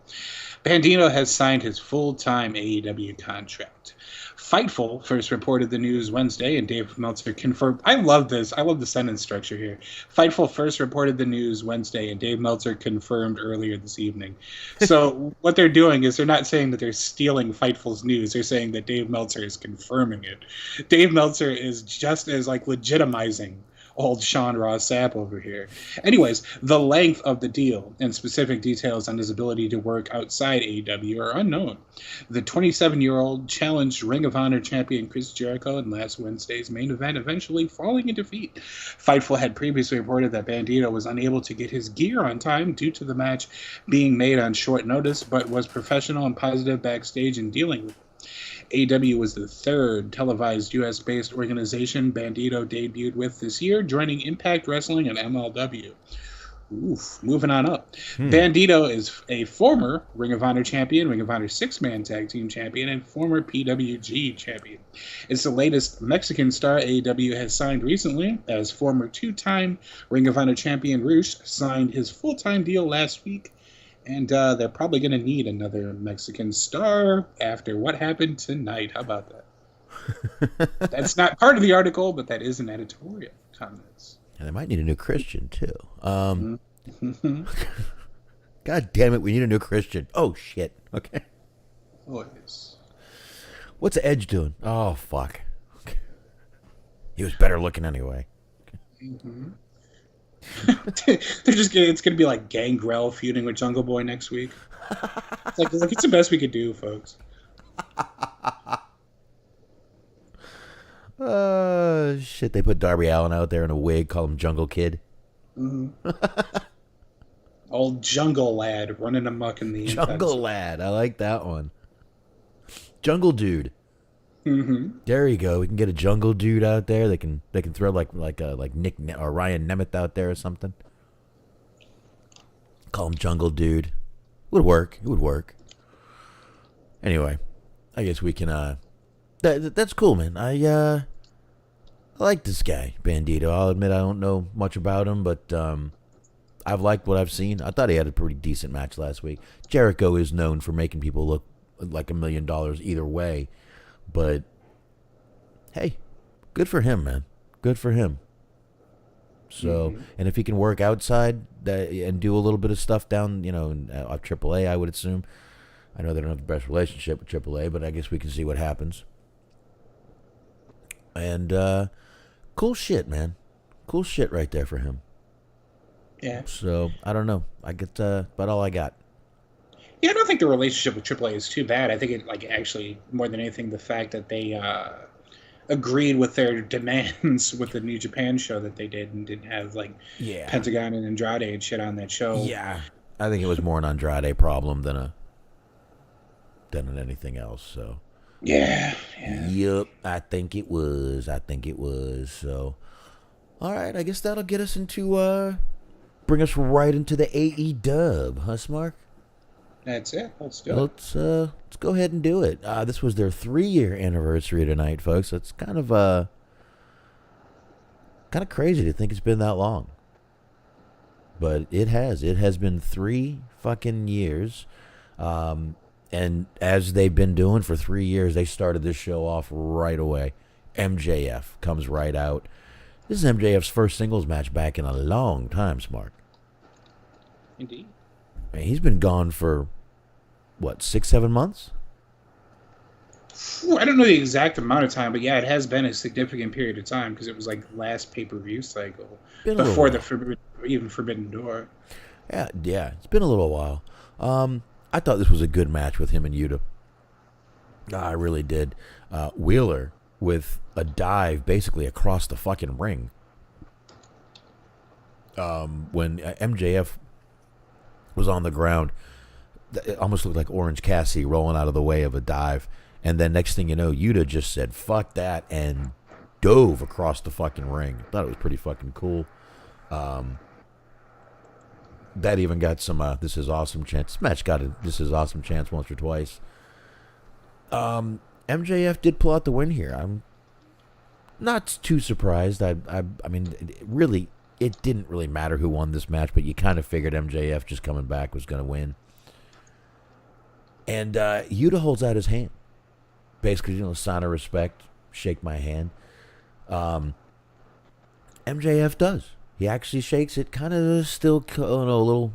Bandido has signed his full-time AEW contract. Fightful first reported the news Wednesday, and Dave Meltzer confirmed. I love this. I love the sentence structure here. Fightful first reported the news Wednesday, and Dave Meltzer confirmed earlier this evening. So what they're doing is they're not saying that they're stealing Fightful's news. They're saying that Dave Meltzer is confirming it. Dave Meltzer is just as legitimizing old Sean Ross Sapp over here. Anyways, the length of the deal and specific details on his ability to work outside AEW are unknown. The 27-year-old challenged Ring of Honor champion Chris Jericho in last Wednesday's main event, eventually falling in defeat. Fightful had previously reported that Bandido was unable to get his gear on time due to the match being made on short notice, but was professional and positive backstage in dealing with it. AEW was the third televised U.S.-based organization Bandido debuted with this year, joining Impact Wrestling and MLW. Oof, moving on up. Bandido is a former Ring of Honor champion, Ring of Honor six-man tag team champion, and former PWG champion. It's the latest Mexican star AEW has signed recently, as former two-time Ring of Honor champion Rush signed his full-time deal last week. And they're probably going to need another Mexican star after what happened tonight. How about that? That's not part of the article, but that is an editorial comments. And they might need a new Christian, too. God damn it, we need a new Christian. Oh, shit. Okay. Always. What's Edge doing? Oh, fuck. Okay. He was better looking anyway. Mm-hmm. It's gonna be like Gangrel feuding with Jungle Boy next week. It's like, look, it's the best we could do, folks. Shit, they put Darby Allin out there in a wig, call him Jungle Kid. Mm-hmm. Old Jungle Lad running amok in the Jungle Lad, I like that one. Jungle Dude. Mm-hmm. There you go. We can get a Jungle Dude out there. They can throw like Nick or Ryan Nemeth out there or something. Call him Jungle Dude. It would work. It would work. Anyway, I guess we can. That's cool, man. I like this guy, Bandido. I'll admit I don't know much about him, but I've liked what I've seen. I thought he had a pretty decent match last week. Jericho is known for making people look like $1 million either way. But, hey, good for him, man. Good for him. So, and if he can work outside and do a little bit of stuff down, off AAA, I would assume. I know they don't have the best relationship with AAA, but I guess we can see what happens. And, cool shit, man. Cool shit right there for him. Yeah. So, I don't know. I get about all I got. Yeah, I don't think the relationship with AAA is too bad. I think it actually more than anything the fact that they agreed with their demands with the New Japan show that they did and didn't have Pentagon and Andrade and shit on that show. Yeah, I think it was more an Andrade problem than anything else. So yeah. Yep, I think it was. So all right, I guess that'll get us into bring us right into the AEW, huh, Smark? That's it. Let's do it. Let's go ahead and do it. This was their 3-year anniversary tonight, folks. It's kind of crazy to think it's been that long, but it has. It has been 3 fucking years, and as they've been doing for 3 years, they started this show off right away. MJF comes right out. This is MJF's first singles match back in a long time, Smark. Indeed. Man, he's been gone for, 6-7 months? I don't know the exact amount of time, but yeah, it has been a significant period of time because it was like last pay-per-view cycle before the Forbidden Door. Yeah, it's been a little while. I thought this was a good match with him and Yuta. I really did. Wheeler with a dive basically across the fucking ring. When MJF was on the ground, it almost looked like Orange Cassidy rolling out of the way of a dive. And then next thing you know, Yuta just said, fuck that, and dove across the fucking ring. Thought it was pretty fucking cool. That even got some This Is Awesome chance. This match got a This Is Awesome chance once or twice. MJF did pull out the win here. I'm not too surprised. I mean, it didn't really matter who won this match, but you kind of figured MJF just coming back was going to win. And Yuta holds out his hand. Basically, sign of respect, shake my hand. MJF does. He actually shakes it, kind of still a little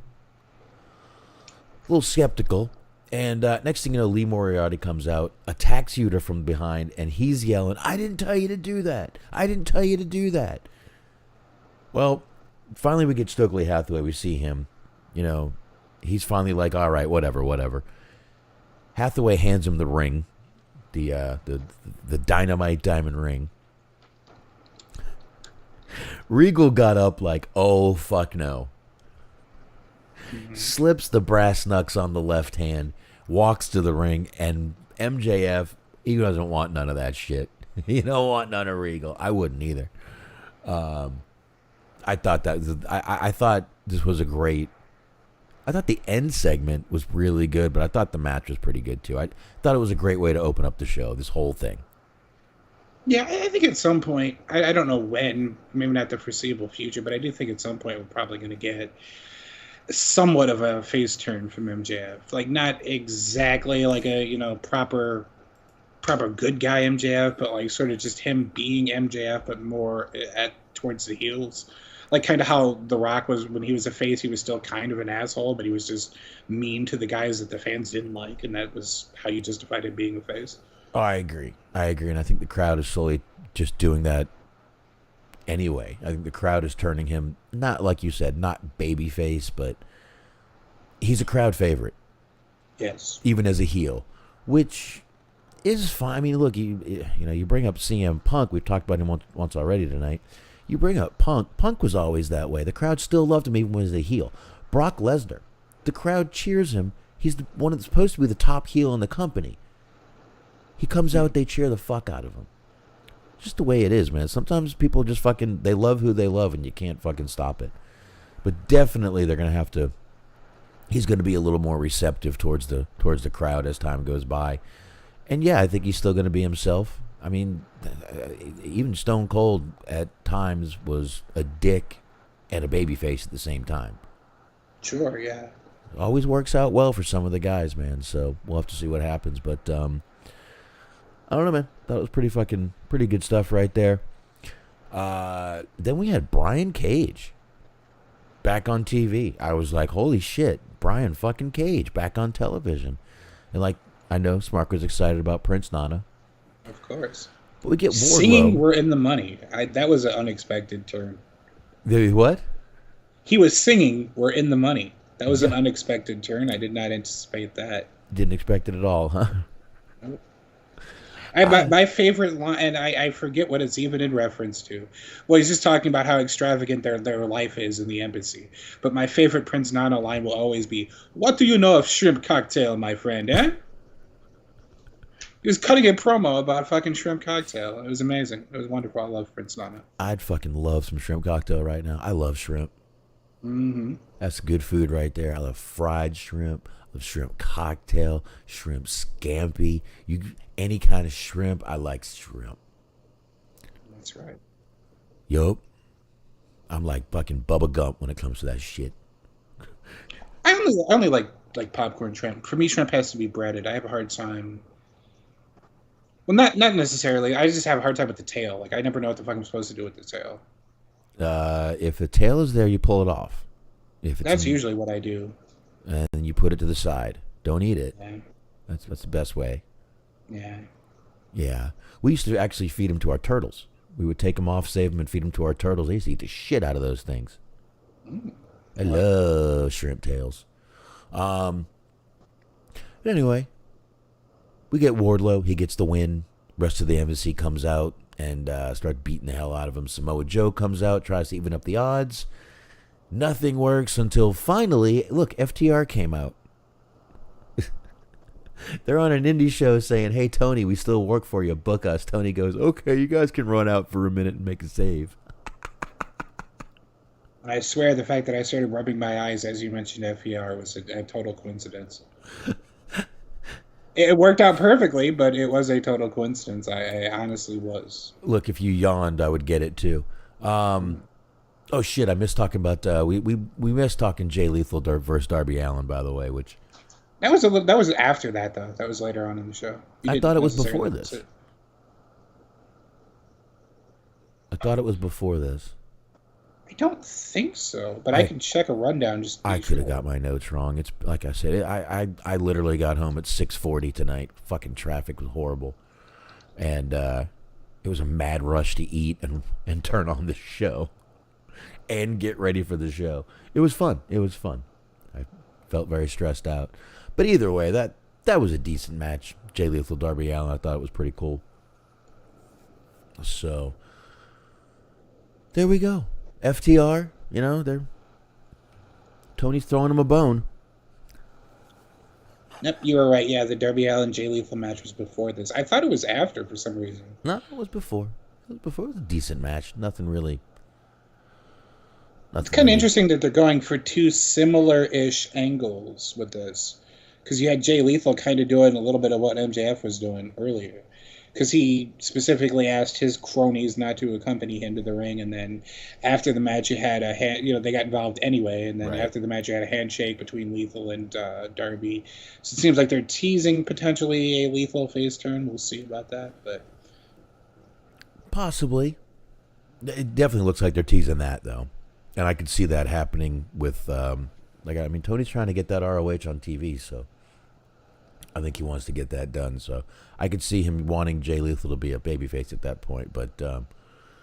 skeptical. And next thing you know, Lee Moriarty comes out, attacks Yuta from behind, and he's yelling, I didn't tell you to do that. I didn't tell you to do that. Well, finally we get Stokely Hathaway. We see him. He's finally like, all right, whatever. Hathaway hands him the ring, the Dynamite diamond ring. Regal got up like, oh, fuck no. Slips the brass knucks on the left hand, walks to the ring, and MJF, he doesn't want none of that shit. He don't want none of Regal. I wouldn't either. I thought this was a great. I thought the end segment was really good, but I thought the match was pretty good too. I thought it was a great way to open up the show. This whole thing. Yeah, I think at some point, I don't know when, maybe not the foreseeable future, but I do think at some point we're probably going to get somewhat of a face turn from MJF. Like, not exactly like a, proper good guy MJF, but like sort of just him being MJF, but more towards the heels. Like kind of how The Rock was when he was a face, he was still kind of an asshole, but he was just mean to the guys that the fans didn't like, and that was how you justified him being a face. Oh, I agree, and I think the crowd is slowly just doing that anyway. I think the crowd is turning him, not like you said, not babyface, but he's a crowd favorite. Yes. Even as a heel, which is fine. I mean, look, you bring up CM Punk. We've talked about him once already tonight. You bring up Punk. Punk was always that way. The crowd still loved him even when he was a heel. Brock Lesnar, the crowd cheers him. He's the one that's supposed to be the top heel in the company. He comes out, they cheer the fuck out of him. Just the way it is, man. Sometimes people just they love who they love, and you can't fucking stop it. But definitely they're going to have to, he's going to be a little more receptive towards the crowd as time goes by. And yeah, I think he's still going to be himself. I mean, even Stone Cold at times was a dick and a babyface at the same time. Sure, yeah. Always works out well for some of the guys, man. So we'll have to see what happens. But I don't know, man. That was pretty good stuff right there. Then we had Brian Cage back on TV. I was like, holy shit, Brian fucking Cage back on television. And like, I know Smark was excited about Prince Nana. Of course. But we get Wardlow. Singing, we're in the money. That was an unexpected turn. What? He was singing, we're in the money. That was an unexpected turn. I did not anticipate that. Didn't expect it at all, huh? Nope. My favorite line, and I forget what it's even in reference to. Well, he's just talking about how extravagant their life is in the embassy. But my favorite Prince Nana line will always be, "What do you know of shrimp cocktail, my friend, eh?" He was cutting a promo about fucking shrimp cocktail. It was amazing. It was wonderful. I love Prince Nana. I'd fucking love some shrimp cocktail right now. I love shrimp. Mm-hmm. That's good food right there. I love fried shrimp. I love shrimp cocktail. Shrimp scampi. Any kind of shrimp. I like shrimp. That's right. Yup. I'm like fucking Bubba Gump when it comes to that shit. I only like popcorn shrimp. For me, shrimp has to be breaded. I have a hard time. Well, not necessarily. I just have a hard time with the tail. Like, I never know what the fuck I'm supposed to do with the tail. If the tail is there, you pull it off. That's usually what I do. And you put it to the side. Don't eat it. Yeah. That's the best way. Yeah. Yeah. We used to actually feed them to our turtles. We would take them off, save them, and feed them to our turtles. They used to eat the shit out of those things. I love shrimp tails. But anyway, we get Wardlow. He gets the win. Rest of the embassy comes out and start beating the hell out of him. Samoa Joe comes out, tries to even up the odds. Nothing works until finally, look, FTR came out. They're on an indie show saying, hey, Tony, we still work for you. Book us. Tony goes, okay, you guys can run out for a minute and make a save. I swear the fact that I started rubbing my eyes as you mentioned FTR was a total coincidence. It worked out perfectly, but it was a total coincidence. I honestly was. Look, if you yawned, I would get it too. Oh shit! I missed talking about we missed talking Jay Lethal versus Darby Allin, by the way. Which that was after that though. That was later on in the show. I thought it was before this. I thought it was before this. I don't think so, but I can check a rundown. I could have got my notes wrong. It's like I said, I literally got home at 6:40 tonight. Fucking traffic was horrible, and it was a mad rush to eat and turn on the show and get ready for the show. It was fun. I felt very stressed out, but either way, that was a decent match. Jay Lethal, Darby Allin. I thought it was pretty cool. So there we go. FTR, Tony's throwing him a bone. Yep, you were right. Yeah, the Darby Allin Jay Lethal match was before this. I thought it was after for some reason. No, it was before. It was a decent match. Nothing really. It's kind of interesting that they're going for two similar-ish angles with this. Because you had Jay Lethal kind of doing a little bit of what MJF was doing earlier. Because he specifically asked his cronies not to accompany him to the ring, and then after the match, you had they got involved anyway, and then after the match, you had a handshake between Lethal and Darby. So it seems like they're teasing potentially a Lethal face turn. We'll see about that, but possibly. It definitely looks like they're teasing that, though, and I could see that happening with Tony's trying to get that ROH on TV, so I think he wants to get that done. So I could see him wanting Jay Lethal to be a babyface at that point. But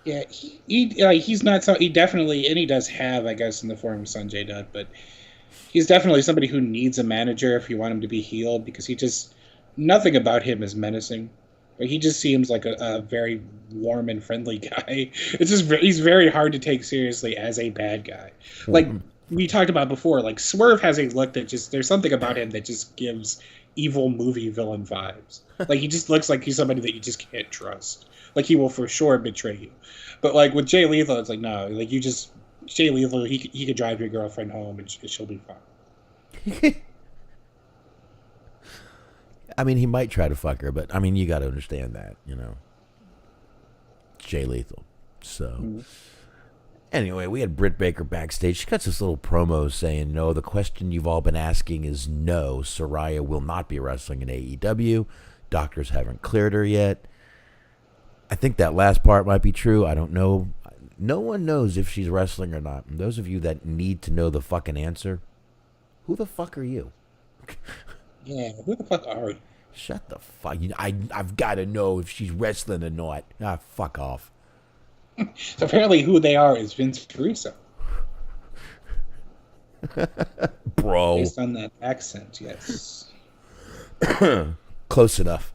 yeah, he's not so. He definitely, and he does have, I guess, in the form of Sanjay Dutt, but he's definitely somebody who needs a manager if you want him to be healed, because nothing about him is menacing. He just seems like a very warm and friendly guy. He's very hard to take seriously as a bad guy. Like we talked about before, like Swerve has a look that there's something about him that just gives evil movie villain vibes. Like he just looks like he's somebody that you just can't trust. Like he will for sure betray you. But like with Jay Lethal, it's like no, like Jay Lethal, he could drive your girlfriend home and she'll be fine. I mean, he might try to fuck her, but I mean, you got to understand that, Jay Lethal. So anyway, we had Britt Baker backstage. She cuts this little promo saying, no, the question you've all been asking is no, Saraya will not be wrestling in AEW. Doctors haven't cleared her yet. I think that last part might be true. I don't know. No one knows if she's wrestling or not. And those of you that need to know the fucking answer, who the fuck are you? Yeah, who the fuck are you? Shut the fuck. I've got to know if she's wrestling or not. Fuck off. So apparently who they are is Vince Russo. Bro. Based on that accent, yes. Close enough.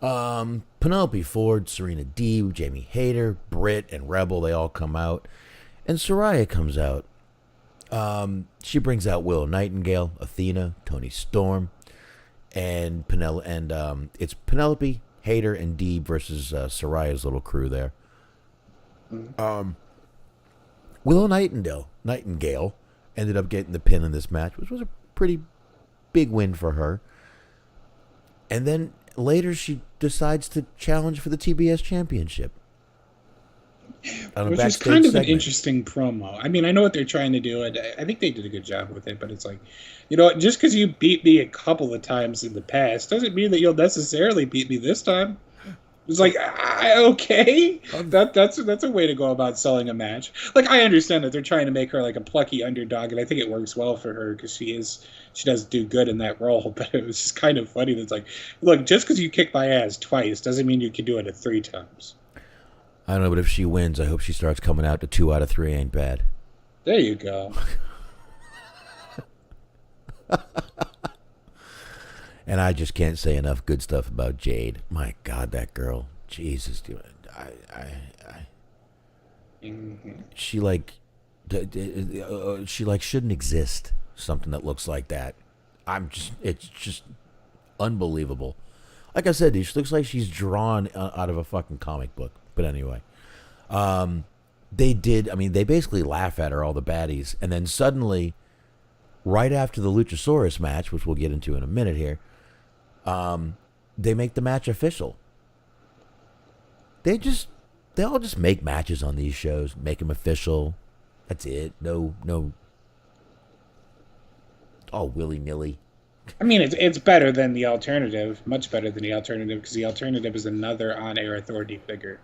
Penelope Ford, Serena Deeb, Jamie Hayter, Britt, and Rebel, they all come out. And Saraya comes out. She brings out Willow Nightingale, Athena, Toni Storm, and it's Penelope, Hayter, and Deeb versus Saraya's little crew there. Willow Nightingale ended up getting the pin in this match, which was a pretty big win for her. And then later she decides to challenge for the TBS Championship. Which is kind of an interesting promo. I mean, I know what they're trying to do, and I think they did a good job with it, but it's like, just because you beat me a couple of times in the past doesn't mean that you'll necessarily beat me this time. It's like, okay, that's a way to go about selling a match. Like, I understand that they're trying to make her like a plucky underdog, and I think it works well for her because she does do good in that role. But it was just kind of funny that it's like, look, just because you kicked my ass twice doesn't mean you can do it 3 times. I don't know, but if she wins, I hope she starts coming out to 2 out of 3 ain't bad. There you go. And I just can't say enough good stuff about Jade. My God, that girl. Jesus, dude. She like shouldn't exist. Something that looks like that. It's just unbelievable. Like I said, dude, she looks like she's drawn out of a fucking comic book. But anyway, they basically laugh at her, all the baddies. And then suddenly, right after the Luchasaurus match, which we'll get into in a minute here, they make the match official. They all just make matches on these shows, make them official. That's it. No, all willy-nilly. I mean, it's better than the alternative, much better than the alternative, because the alternative is another on-air authority figure.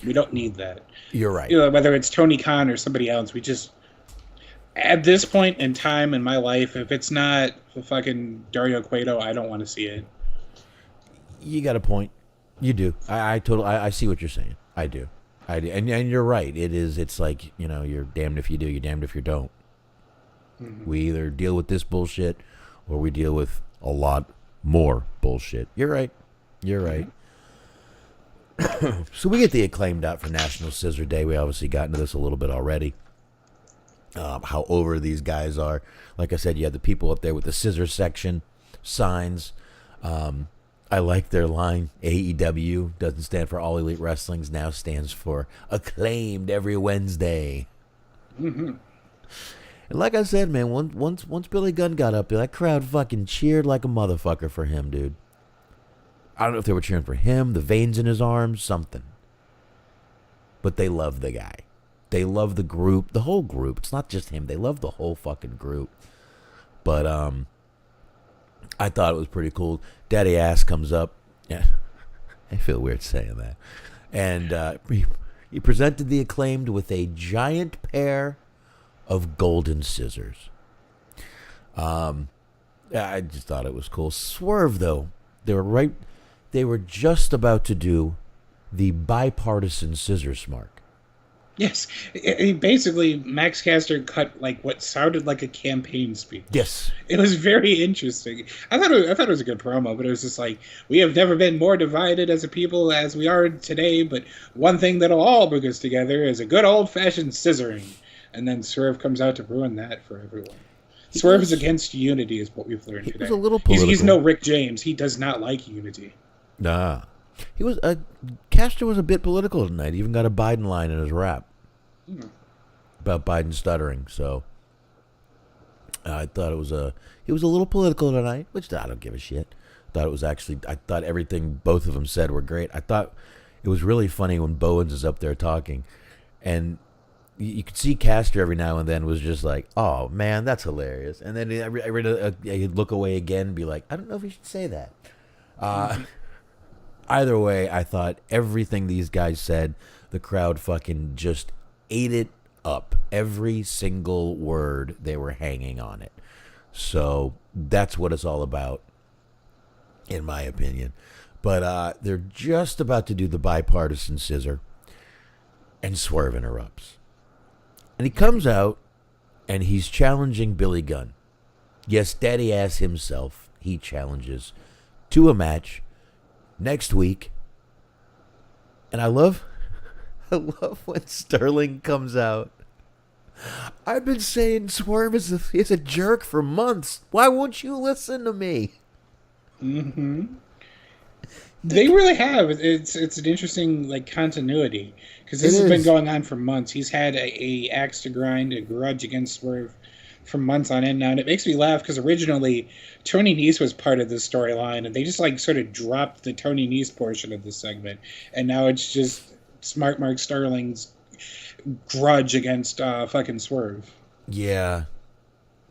We don't need that. You're right. Whether it's Tony Khan or somebody else, we just, at this point in time in my life, if it's not fucking Dario Cueto, I don't want to see it. You got a point. You do. I see what you're saying. I do. And you're right. It's like, you're damned if you do, you're damned if you don't. Mm-hmm. We either deal with this bullshit or we deal with a lot more bullshit. You're right. So we get the Acclaimed out for National Scissor Day. We obviously got into this a little bit already. How over these guys are. Like I said, you have the people up there with the scissor section signs. I like their line. AEW doesn't stand for All Elite Wrestling's, now stands for Acclaimed every Wednesday. Mm-hmm. And like I said, man, once Billy Gunn got up there, that crowd fucking cheered like a motherfucker for him, dude. I don't know if they were cheering for him, the veins in his arms, something. But they love the guy. They love the group, the whole group. It's not just him. They love the whole fucking group. But I thought it was pretty cool. Daddy Ass comes up. Yeah, I feel weird saying that. And he presented the Acclaimed with a giant pair of golden scissors. I just thought it was cool. Swerve, though, they were just about to do the bipartisan scissors mark. Yes, basically Max Caster cut like what sounded like a campaign speech. Yes, it was very interesting. I thought it was a good promo, but it was just like, we have never been more divided as a people as we are today. But one thing that'll all bring us together is a good old fashioned scissoring. And then Swerve comes out to ruin that for everyone. Swerve is against unity, is what we've learned today. He was a little political. He's no Rick James. He does not like unity. Nah. He was Castro was a bit political tonight. He even got a Biden line in his rap about Biden stuttering. So I thought he was a little political tonight, which I don't give a shit. I thought everything both of them said were great. I thought it was really funny when Bowens is up there talking, and you could see Castor every now and then was just like, "Oh man, that's hilarious," and then he'd look away again and be like, "I don't know if you should say that." Either way, I thought everything these guys said, the crowd fucking just ate it up. Every single word, they were hanging on it. So that's what it's all about, in my opinion. But they're just about to do the bipartisan scissor, and Swerve interrupts. And he comes out, and he's challenging Billy Gunn. Yes, Daddy Ass himself, he challenges to a match next week. And I love when Sterling comes out. I've been saying Swerve is a jerk for months. Why won't you listen to me? Mm-hmm. They really have. It's an interesting continuity, because this has been going on for months. He's had a axe to grind, a grudge against Swerve for months on end now, and it makes me laugh because originally Tony Nese was part of this storyline, and they just sort of dropped the Tony Nese portion of this segment, and now it's just Smart Mark Sterling's grudge against fucking Swerve. Yeah.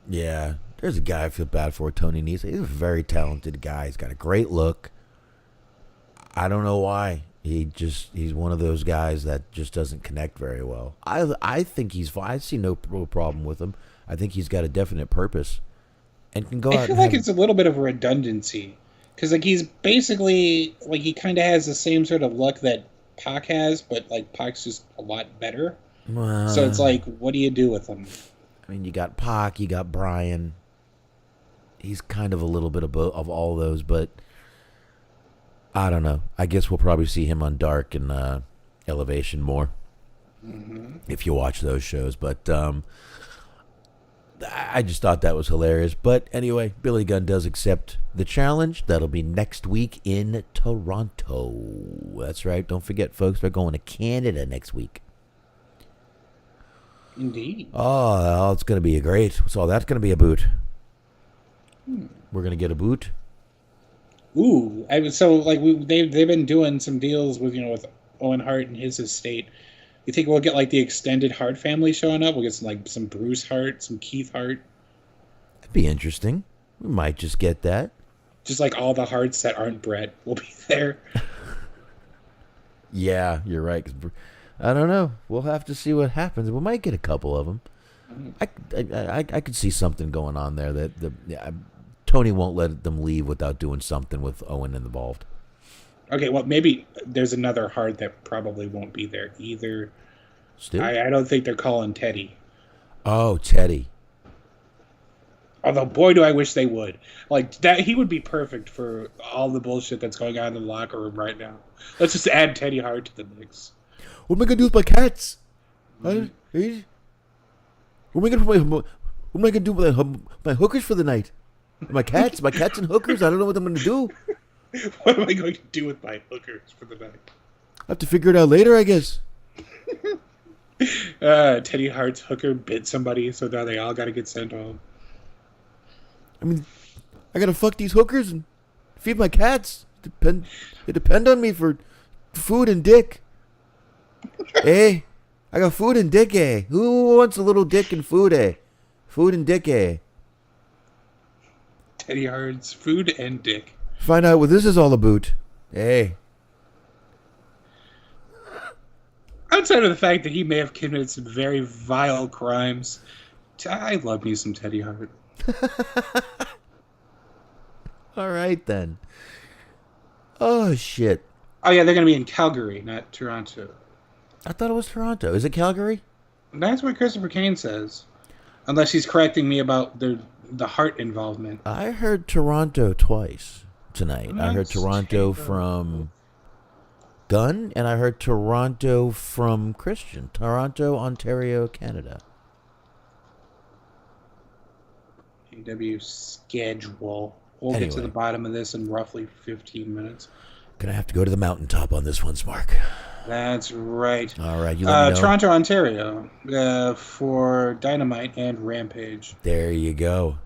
There's a guy I feel bad for, Tony Nese. He's a very talented guy. He's got a great look. I don't know why. He's one of those guys that just doesn't connect very well. I think he's fine. I see no problem with him. I think he's got a definite purpose and can go out. I feel like it's a little bit of a redundancy, because he's basically he kind of has the same sort of look that Pac has, but Pac's just a lot better. So it's what do you do with him? I mean, you got Pac, you got Brian. he's kind of a little bit of all those, but I don't know. I guess we'll probably see him on Dark and Elevation more if you watch those shows. But I just thought that was hilarious. But anyway, Billy Gunn does accept the challenge. That'll be next week in Toronto. That's right. Don't forget, folks, we're going to Canada next week. Indeed. Oh, it's going to be great. So that's going to be a boot. We're going to get a boot. Ooh, they've been doing some deals with with Owen Hart and his estate. You think we'll get like the extended Hart family showing up? We'll get some Bruce Hart, some Keith Hart. That'd be interesting. We might just get that. Just like all the Harts that aren't Brett will be there. Yeah, you're right. I don't know. We'll have to see what happens. We might get a couple of them. I could see something going on there that Tony won't let them leave without doing something with Owen involved. Okay, well, maybe there's another Hart that probably won't be there either. Still? I don't think they're calling Teddy. Oh, Teddy. Although, boy, do I wish they would. Like, that, he would be perfect for all the bullshit that's going on in the locker room right now. Let's just add Teddy Hart to the mix. What am I going to do with my cats? What am I going to do with my hookers for the night? My cats and hookers? I don't know what I'm going to do. What am I going to do with my hookers for the night? I have to figure it out later, I guess. Teddy Hart's hooker bit somebody, so now they all got to get sent home. I mean, I got to fuck these hookers and feed my cats. They depend on me for food and dick. Hey, I got food and dick, eh? Who wants a little dick and food, eh? Food and dick, eh? Teddy Hart's food and dick. Find out what this is all about. Hey. Outside of the fact that he may have committed some very vile crimes, I love me some Teddy Hart. All right, then. Oh, shit. Oh, yeah, they're going to be in Calgary, not Toronto. I thought it was Toronto. Is it Calgary? That's what Christopher Kane says. Unless he's correcting me about the Hart involvement. I heard Toronto twice tonight. I heard Toronto from Gunn, and I heard Toronto from Christian. Toronto, Ontario, Canada. AEW schedule. We'll get to the bottom of this in roughly 15 minutes. Gonna have to go to the mountaintop on this one, Smark. That's right. All right, you let me know. Toronto, Ontario, for Dynamite and Rampage. There you go.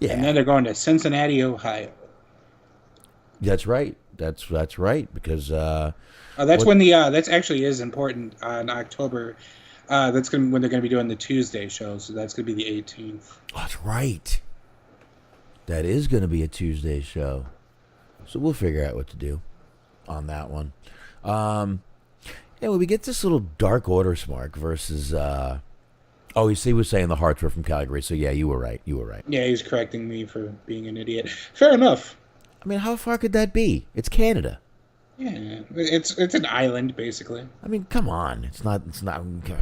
Yeah. And then they're going to Cincinnati, Ohio. That's right. That's right. Because that's when that actually is important in October. That's when they're going to be doing the Tuesday show. So that's going to be the 18th. Oh, that's right. That is going to be a Tuesday show. So we'll figure out what to do on that one. When we get this little Dark Order Smark versus you see, he was saying the Hearts were from Calgary, so yeah, you were right. Yeah, he's correcting me for being an idiot. Fair enough. I mean, how far could that be? It's Canada. Yeah, it's an island, basically. I mean, come on. It's not.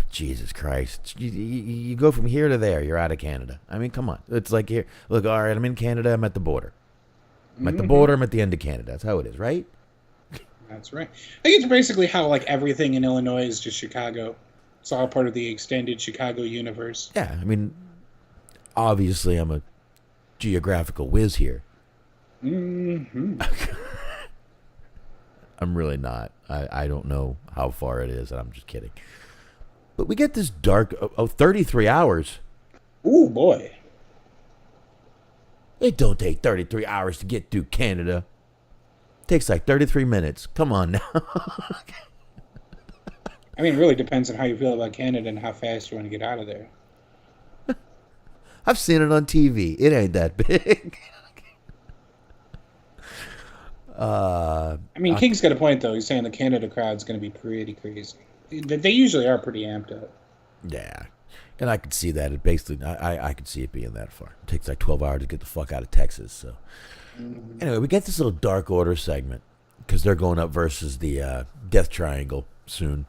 Jesus Christ. You go from here to there, you're out of Canada. I mean, come on. It's like here. Look, all right, I'm in Canada, I'm at the border. I'm at the border, I'm at the end of Canada. That's how it is, right? That's right. I think it's basically how, like, everything in Illinois is just Chicago. It's all part of the extended Chicago universe. Yeah, I mean, obviously I'm a geographical whiz here. Mm-hmm. I'm really not. I don't know how far it is, and I'm just kidding. But we get this dark... 33 hours. Ooh, boy. It don't take 33 hours to get through Canada. It takes like 33 minutes. Come on now. I mean, it really depends on how you feel about Canada and how fast you want to get out of there. I've seen it on TV. It ain't that big. I mean, King's got a point, though. He's saying the Canada crowd's going to be pretty crazy. They usually are pretty amped up. Yeah. And I could see that. It basically, I could see it being that far. It takes like 12 hours to get the fuck out of Texas. So, Anyway, we get this little Dark Order segment because they're going up versus the Death Triangle soon.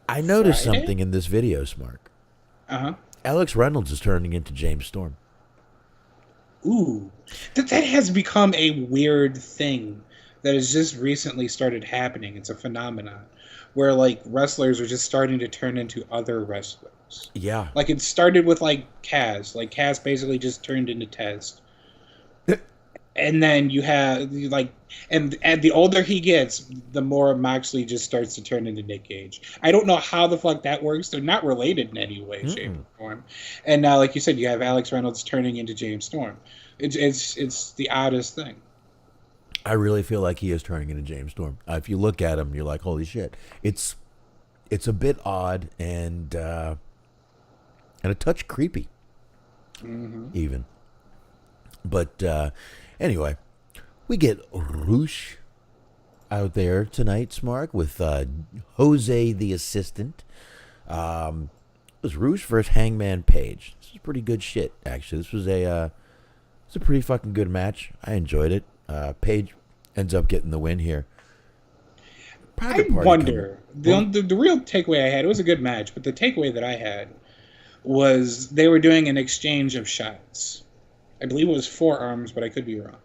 I noticed something in this video, Smark. Uh-huh. Alex Reynolds is turning into James Storm. Ooh, that has become a weird thing that has just recently started happening. It's a phenomenon where like wrestlers are just starting to turn into other wrestlers. Yeah. Like it started with like Kaz. Like Kaz basically just turned into Tez. And then you have like, and the older he gets, the more Moxley just starts to turn into Nick Gage. I don't know how the fuck that works. They're not related in any way, shape, or form. And now, like you said, you have Alex Reynolds turning into James Storm. It's the oddest thing. I really feel like he is turning into James Storm. If you look at him, you're like, holy shit. It's a bit odd and a touch creepy, even. But anyway, we get Roosh out there tonight, Smark, with Jose the assistant. It was Roosh versus Hangman Page. This is pretty good shit, actually. This was a pretty fucking good match. I enjoyed it. Page ends up getting the win here. I wonder, the real takeaway I had, it was a good match, but the takeaway that I had was they were doing an exchange of shots. I believe it was forearms, but I could be wrong.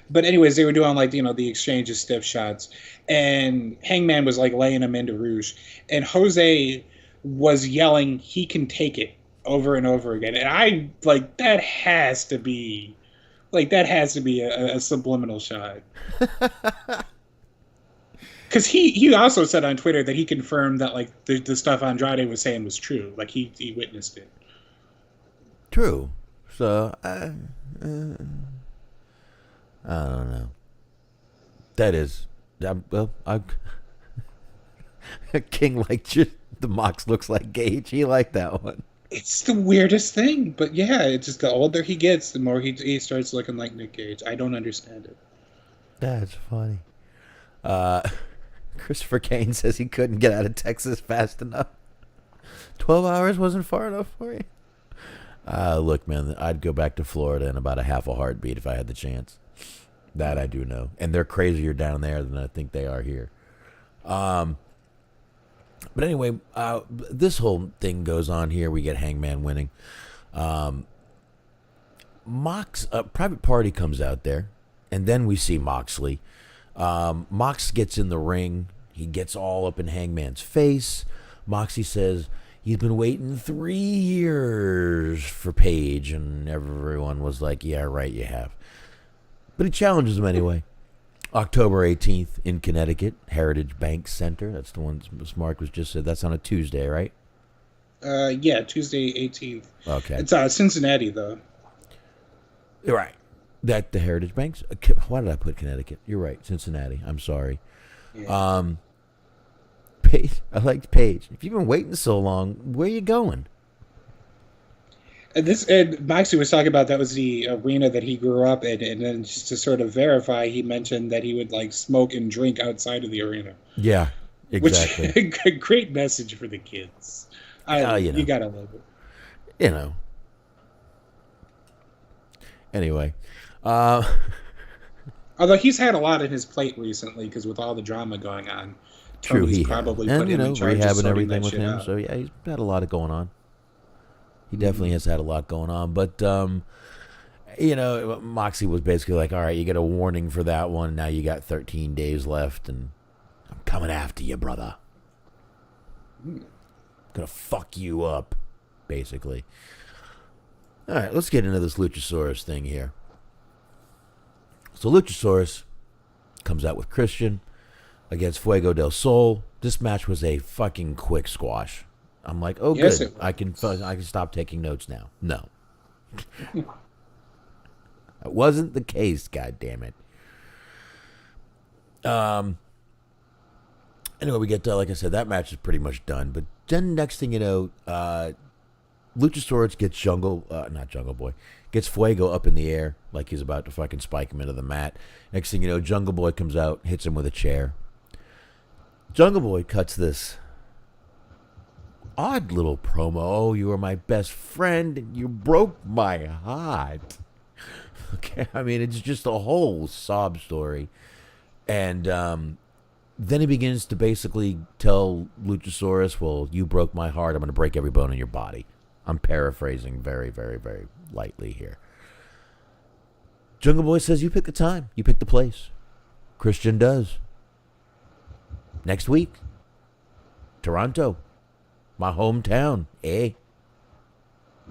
But anyways, they were doing like, the exchange of stiff shots. And Hangman was like laying him into Rouge. And Jose was yelling, he can take it, over and over again. And I, like, that has to be a subliminal shot. Because he also said on Twitter that he confirmed that, like, the stuff Andrade was saying was true. Like, he witnessed it. True. So, I don't know. That is, King like just the Mox looks like Gage. He liked that one. It's the weirdest thing, but yeah, it's just the older he gets, the more he starts looking like Nick Gage. I don't understand it. That's funny. Christopher Kane says he couldn't get out of Texas fast enough. 12 hours wasn't far enough for you? Look, man, I'd go back to Florida in about a half a heartbeat if I had the chance. That I do know. And they're crazier down there than I think they are here. But anyway, this whole thing goes on here. We get Hangman winning. Private Party comes out there. And then we see Moxley. Mox gets in the ring. He gets all up in Hangman's face. Moxley says he's been waiting 3 years for Page, and everyone was like, yeah, right, you have. But he challenges him anyway. October 18th in Connecticut, Heritage Bank Center. That's the one Mark was just said. That's on a Tuesday, right? Yeah, Tuesday 18th. Okay. It's Cincinnati, though. Right. That the Heritage Banks. Why did I put Connecticut? You're right, Cincinnati. I'm sorry. Yeah. Paige, I liked Paige. If you've been waiting so long, where you going? And Moxley was talking about that was the arena that he grew up in, and then just to sort of verify, he mentioned that he would like smoke and drink outside of the arena. Yeah, exactly. Which a great message for the kids. You gotta love it. Anyway. Although he's had a lot on his plate recently because with all the drama going on, Tony's probably put him in charge rehab of and everything with him. out. So yeah, he's had a lot going on. He definitely has had a lot going on. But Moxley was basically like, all right, you get a warning for that one. Now you got 13 days left, and I'm coming after you, brother. Gonna fuck you up, basically. All right, let's get into this Luchasaurus thing here. So Luchasaurus comes out with Christian against Fuego del Sol. This match was a fucking quick squash. I'm like, oh, yes, good. I can stop taking notes now. No. That wasn't the case, God damn it. Anyway, we get to, like I said, that match is pretty much done. But then next thing you know, Luchasaurus gets gets Fuego up in the air like he's about to fucking spike him into the mat. Next thing you know, Jungle Boy comes out, hits him with a chair. Jungle Boy cuts this odd little promo. Oh, you were my best friend and you broke my heart. Okay, I mean, it's just a whole sob story. And then he begins to basically tell Luchasaurus, well, you broke my heart. I'm going to break every bone in your body. I'm paraphrasing very, very, very lightly here. Jungle Boy says you pick the time, you pick the place. Christian does. Next week, Toronto, my hometown, eh?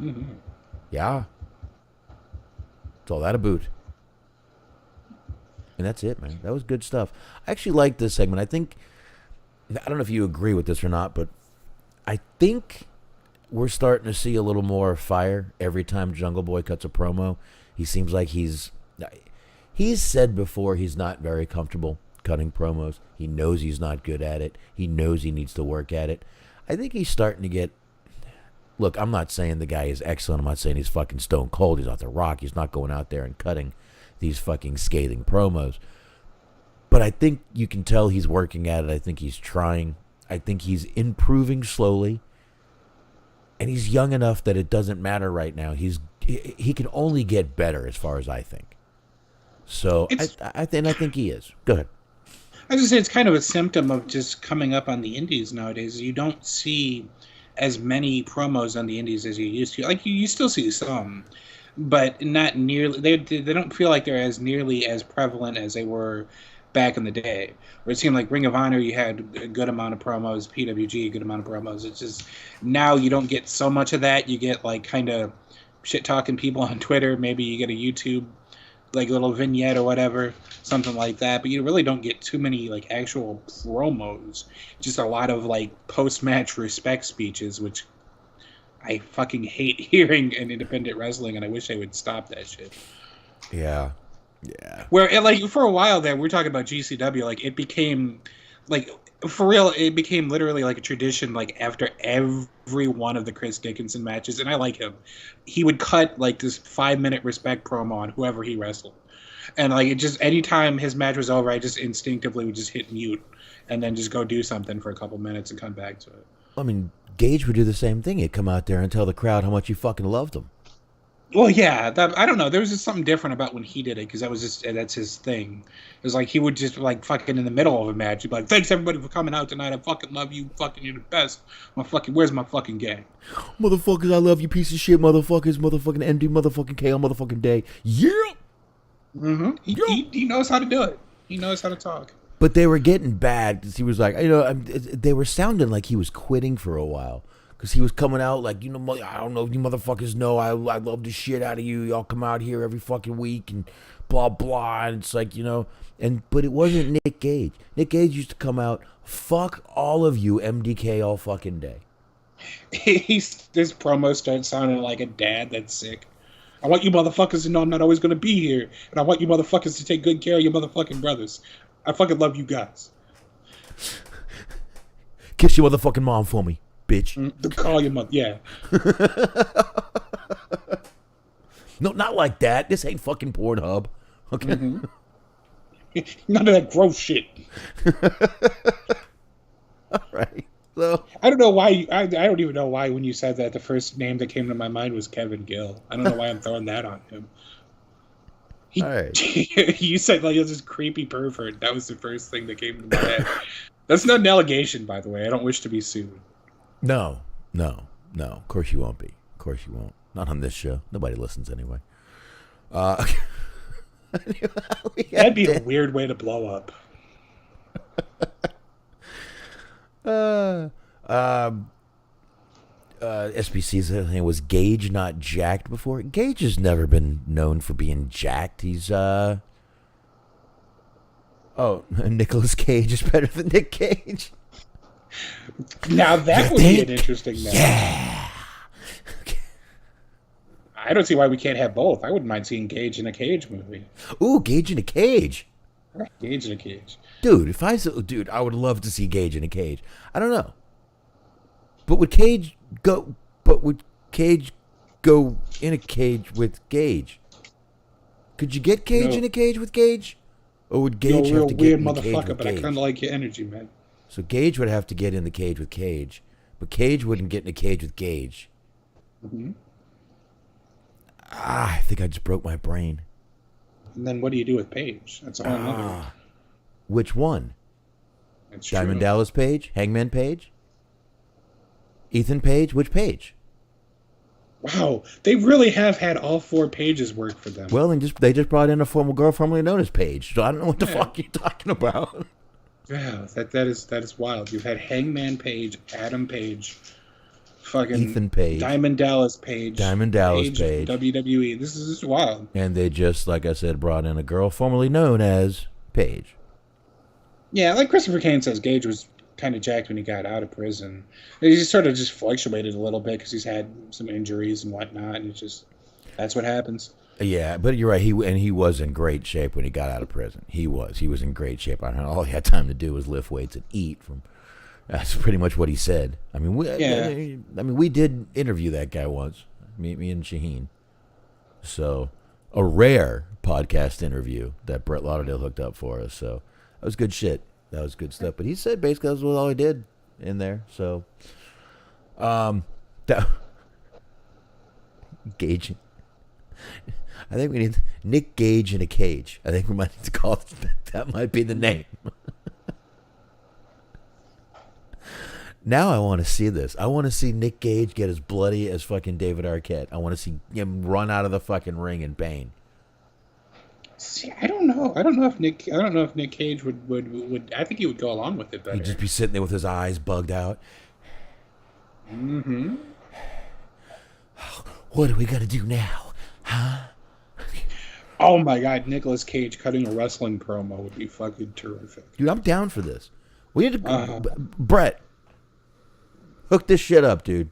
Mm-hmm. Yeah. It's all that about. And that's it, man. That was good stuff. I actually like this segment. I don't know if you agree with this or not, but I think we're starting to see a little more fire every time Jungle Boy cuts a promo. He seems like he's said before he's not very comfortable cutting promos. He knows he's not good at it. He knows he needs to work at it. I think he's starting to get... Look, I'm not saying the guy is excellent. I'm not saying he's fucking stone cold. He's off the rock. He's not going out there and cutting these fucking scathing promos. But I think you can tell he's working at it. I think he's trying. I think he's improving slowly. And he's young enough that it doesn't matter right now. He can only get better as far as I think. So I think he is. Go ahead. I was just say it's kind of a symptom of just coming up on the indies nowadays. You don't see as many promos on the indies as you used to. Like you still see some, but not nearly. They don't feel like they're as nearly as prevalent as they were back in the day. Where it seemed like Ring of Honor, you had a good amount of promos, PWG, a good amount of promos. It's just now you don't get so much of that. You get like kind of shit talking people on Twitter. Maybe you get a YouTube like little vignette or whatever, something like that. But you really don't get too many like actual promos. Just a lot of like post-match respect speeches, which I fucking hate hearing in independent wrestling, and I wish they would stop that shit. Yeah. Yeah. Where like for a while there, we're talking about GCW, like it became like for real, it became literally like a tradition. Like after every one of the Chris Dickinson matches, and I like him, he would cut like this 5-minute respect promo on whoever he wrestled, and like it just anytime his match was over, I just instinctively would just hit mute and then just go do something for a couple minutes and come back to it. I mean, Gage would do the same thing. He'd come out there and tell the crowd how much you fucking loved him. Well, yeah, I don't know. There was just something different about when he did it, because that's his thing. It was like he would just like fucking in the middle of a match, he'd be like, "Thanks everybody for coming out tonight. I fucking love you. Fucking you're the best. Where's my fucking gang? Motherfuckers, I love you, piece of shit, motherfuckers, motherfucking ND, motherfucking K on motherfucking day. Yeah." Mm-hmm. He knows how to do it. He knows how to talk. But they were getting bad because he was like, they were sounding like he was quitting for a while. Because he was coming out like, I don't know if you motherfuckers know, I love the shit out of you. Y'all come out here every fucking week and blah, blah. And it's like, but it wasn't Nick Gage. Nick Gage used to come out, fuck all of you MDK all fucking day. This promo starts sounding like a dad that's sick. I want you motherfuckers to know I'm not always going to be here. And I want you motherfuckers to take good care of your motherfucking brothers. I fucking love you guys. Kiss your motherfucking mom for me, bitch. Call your mother, yeah. No, not like that. This ain't fucking Pornhub. Okay. Mm-hmm. None of that gross shit. All right. So I don't know why. I don't even know why when you said that the first name that came to my mind was Kevin Gill. I don't know why I'm throwing that on him. All right. You said like it was this creepy pervert. That was the first thing that came to my head. That's not an allegation, by the way. I don't wish to be sued. No. Of course you won't be. Of course you won't. Not on this show. Nobody listens anyway. That'd be a weird way to blow up. SBC's name was Gage, not jacked before. Gage has never been known for being jacked. He's Nicolas Cage is better than Nick Cage. Now that would be an interesting match. Yeah. Okay. I don't see why we can't have both. I wouldn't mind seeing Gage in a Cage movie. Ooh, Gage in a cage. Gage in a cage. Dude, I would love to see Gage in a cage. I don't know. But would Cage go in a cage with Gage? Could you get Cage in a cage with Gage? Or would Gage have to get in the cage with Gage? But I kind of like your energy, man. So Gage would have to get in the cage with Cage, but Cage wouldn't get in a cage with Gage. Mm-hmm. I think I just broke my brain. And then what do you do with Page? That's a whole other. Which one? It's Diamond true. Dallas Page? Hangman Page? Ethan Page? Which Page? Wow, they really have had all 4 pages work for them. Well, and they just brought in a former girl formerly known as Paige. So I don't know what the Yeah. fuck you're talking about. Yeah, that is wild. You've had Hangman Page, Adam Page, fucking Ethan Page, Diamond Dallas Page, Page. WWE. This is wild. And they just, like I said, brought in a girl formerly known as Paige. Yeah, like Christopher Kane says, Gage was kind of jacked when he got out of prison. He sort of just fluctuated a little bit because he's had some injuries and whatnot, and that's what happens. Yeah, but you're right. He was in great shape when he got out of prison. He was in great shape. I don't know, all he had time to do was lift weights and eat. That's pretty much what he said. I mean, we did interview that guy once. Me and Shaheen. So, a rare podcast interview that Brett Lauderdale hooked up for us. So, that was good shit. That was good stuff. But he said basically that was all he did in there. So, Gage. I think we need Nick Gage in a cage. I think we might need to call it, that might be the name. Now I want to see this. I want to see Nick Gage get as bloody as fucking David Arquette. I want to see him run out of the fucking ring in pain. See, I don't know. I don't know if Nick Cage would. I think he would go along with it better. He'd just be sitting there with his eyes bugged out. Mm-hmm. What do we got to do now, huh? Oh my God, Nicolas Cage cutting a wrestling promo would be fucking terrific. Dude, I'm down for this. We need to, Brett, hook this shit up, dude.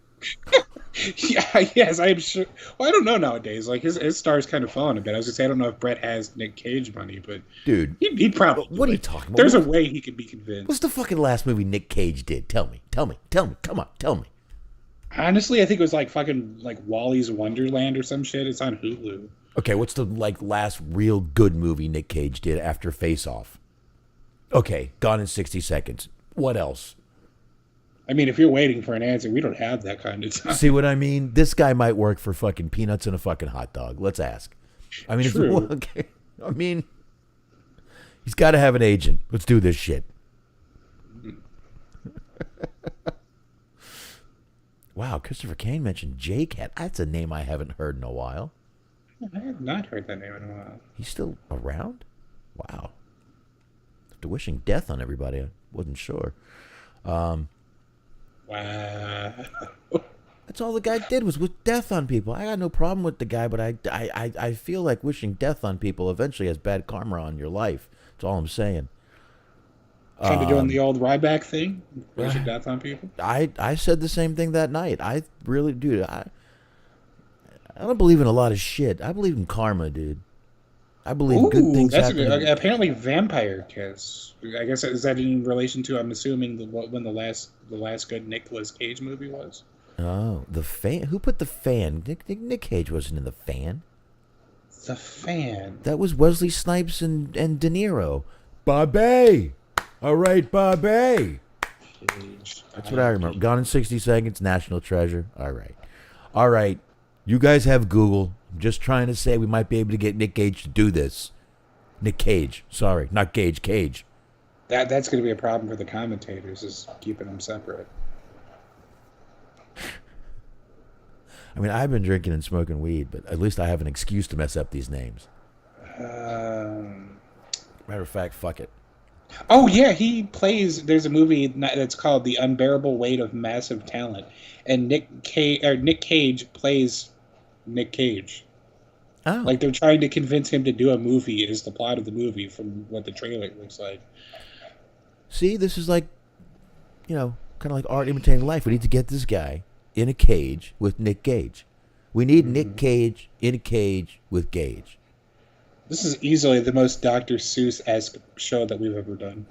Yeah, yes, I'm sure. Well, I don't know nowadays. Like his star's kind of falling a bit. I was gonna say I don't know if Brett has Nick Cage money, but dude, he'd probably. What are you talking about? There's a way he could be convinced. What's the fucking last movie Nick Cage did? Tell me. Come on, tell me. Honestly, I think it was like fucking like Wally's Wonderland or some shit. It's on Hulu. Okay, what's the last real good movie Nick Cage did after Face Off? Okay, Gone in 60 Seconds. What else? I mean, if you're waiting for an answer, we don't have that kind of time. See what I mean? This guy might work for fucking peanuts and a fucking hot dog. Let's ask. I mean, okay. I mean, he's got to have an agent. Let's do this shit. Wow, Christopher Kane mentioned J-Cat. That's a name I haven't heard in a while. I have not heard that name in a while. He's still around? Wow. After wishing death on everybody, I wasn't sure. Wow. That's all the guy did was wish death on people. I got no problem with the guy, but I feel like wishing death on people eventually has bad karma on your life. That's all I'm saying. Kind of doing the old Ryback thing, wishing death on people. I said the same thing that night. I really, dude. I don't believe in a lot of shit. I believe in karma, dude. I believe good things happen. Apparently, Vampire Kiss. I guess is that in relation to? I'm assuming when the last good Nicolas Cage movie was. Oh, The Fan. Who put The Fan? Nick Cage wasn't in The Fan. The Fan. That was Wesley Snipes and De Niro. Bobby. All right, Bobby. That's what I remember. Gone in 60 Seconds. National Treasure. All right. You guys have Google. I'm just trying to say we might be able to get Nick Cage to do this. Nick Cage. Sorry, not Gage. Cage. That's going to be a problem for the commentators, is keeping them separate. I mean, I've been drinking and smoking weed, but at least I have an excuse to mess up these names. Matter of fact, fuck it. Oh, yeah, he plays... There's a movie that's called The Unbearable Weight of Massive Talent, and Nick Cage plays Nick Cage. Oh. Like, they're trying to convince him to do a movie is the plot of the movie from what the trailer looks like. See, this is like, kind of like art imitating life. We need to get this guy in a cage with Nick Cage. We need Nick Cage in a cage with Gage. This is easily the most Dr. Seuss-esque show that we've ever done.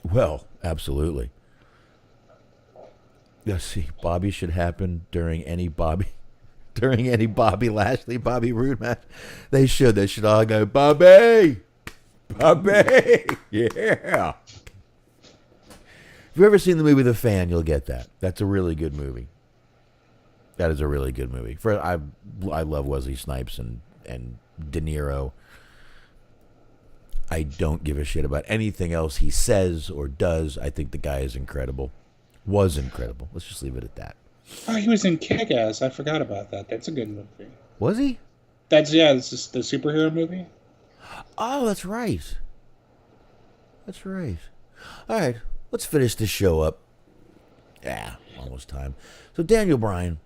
Well, absolutely. Let's see. Bobby should happen during any Bobby Lashley, Bobby Roode match. They should all go, Bobby! Yeah! If you've ever seen the movie The Fan, you'll get that. That's a really good movie. That is a really good movie. I love Wesley Snipes and De Niro. I don't give a shit about anything else he says or does. I think the guy is incredible. Was incredible. Let's just leave it at that. Oh, he was in Kick-Ass. I forgot about that. That's a good movie. Was he? It's just the superhero movie. Oh, that's right. That's right. All right, let's finish this show up. Yeah, almost time. So Daniel Bryan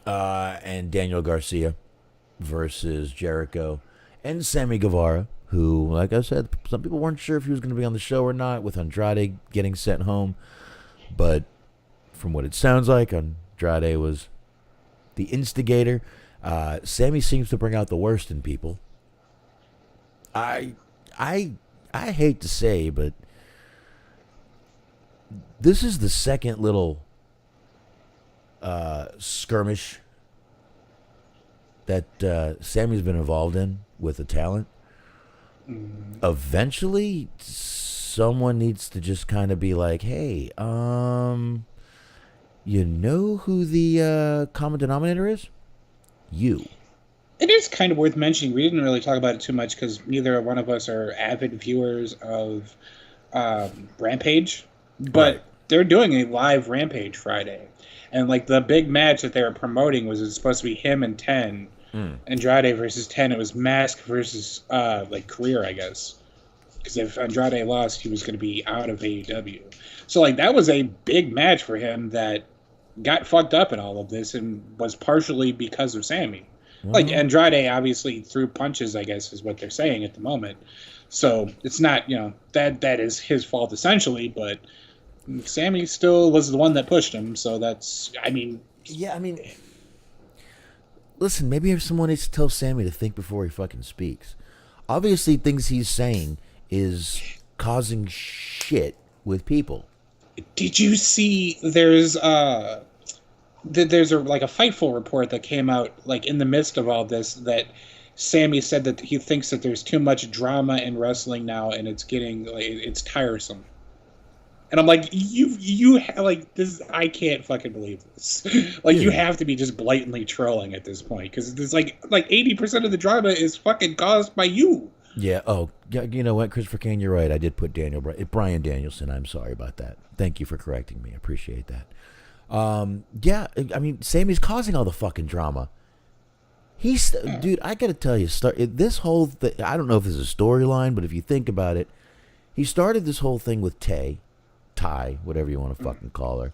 and Daniel Garcia versus Jericho and Sammy Guevara, who, like I said, some people weren't sure if he was going to be on the show or not, with Andrade getting sent home. But from what it sounds like, Andrade was the instigator. Sammy seems to bring out the worst in people. I hate to say, but this is the second little skirmish that Sammy's been involved in with the talent. Eventually, someone needs to just kind of be like, hey, you know who the common denominator is? You. It is kind of worth mentioning. We didn't really talk about it too much because neither one of us are avid viewers of Rampage, but they're doing a live Rampage Friday. And like the big match that they were promoting was supposed to be him and Ten, Andrade versus Ten. It was Mask versus like Career, I guess. Because if Andrade lost, he was going to be out of AEW. So like that was a big match for him that got fucked up in all of this and was partially because of Sammy. Like Andrade obviously threw punches, I guess is what they're saying at the moment. So it's not, that is his fault essentially, but Sammy still was the one that pushed him. So that's, listen, maybe if someone needs to tell Sammy to think before he fucking speaks. Obviously, things he's saying is causing shit with people. Did you see there's a Fightful report that came out like in the midst of all this that Sammy said that he thinks that there's too much drama in wrestling now and it's getting like it's tiresome. And I'm like, you like this. I can't fucking believe this. Like, you have to be just blatantly trolling at this point because there's like 80% of the drama is fucking caused by you. Yeah. Oh, you know what, Christopher Kane, you're right. I did put Brian Danielson. I'm sorry about that. Thank you for correcting me. I appreciate that. Yeah. I mean, Sammy's causing all the fucking drama. Dude, I gotta tell you, this whole thing. I don't know if this is a storyline, but if you think about it, he started this whole thing with Ty, whatever you want to fucking call her.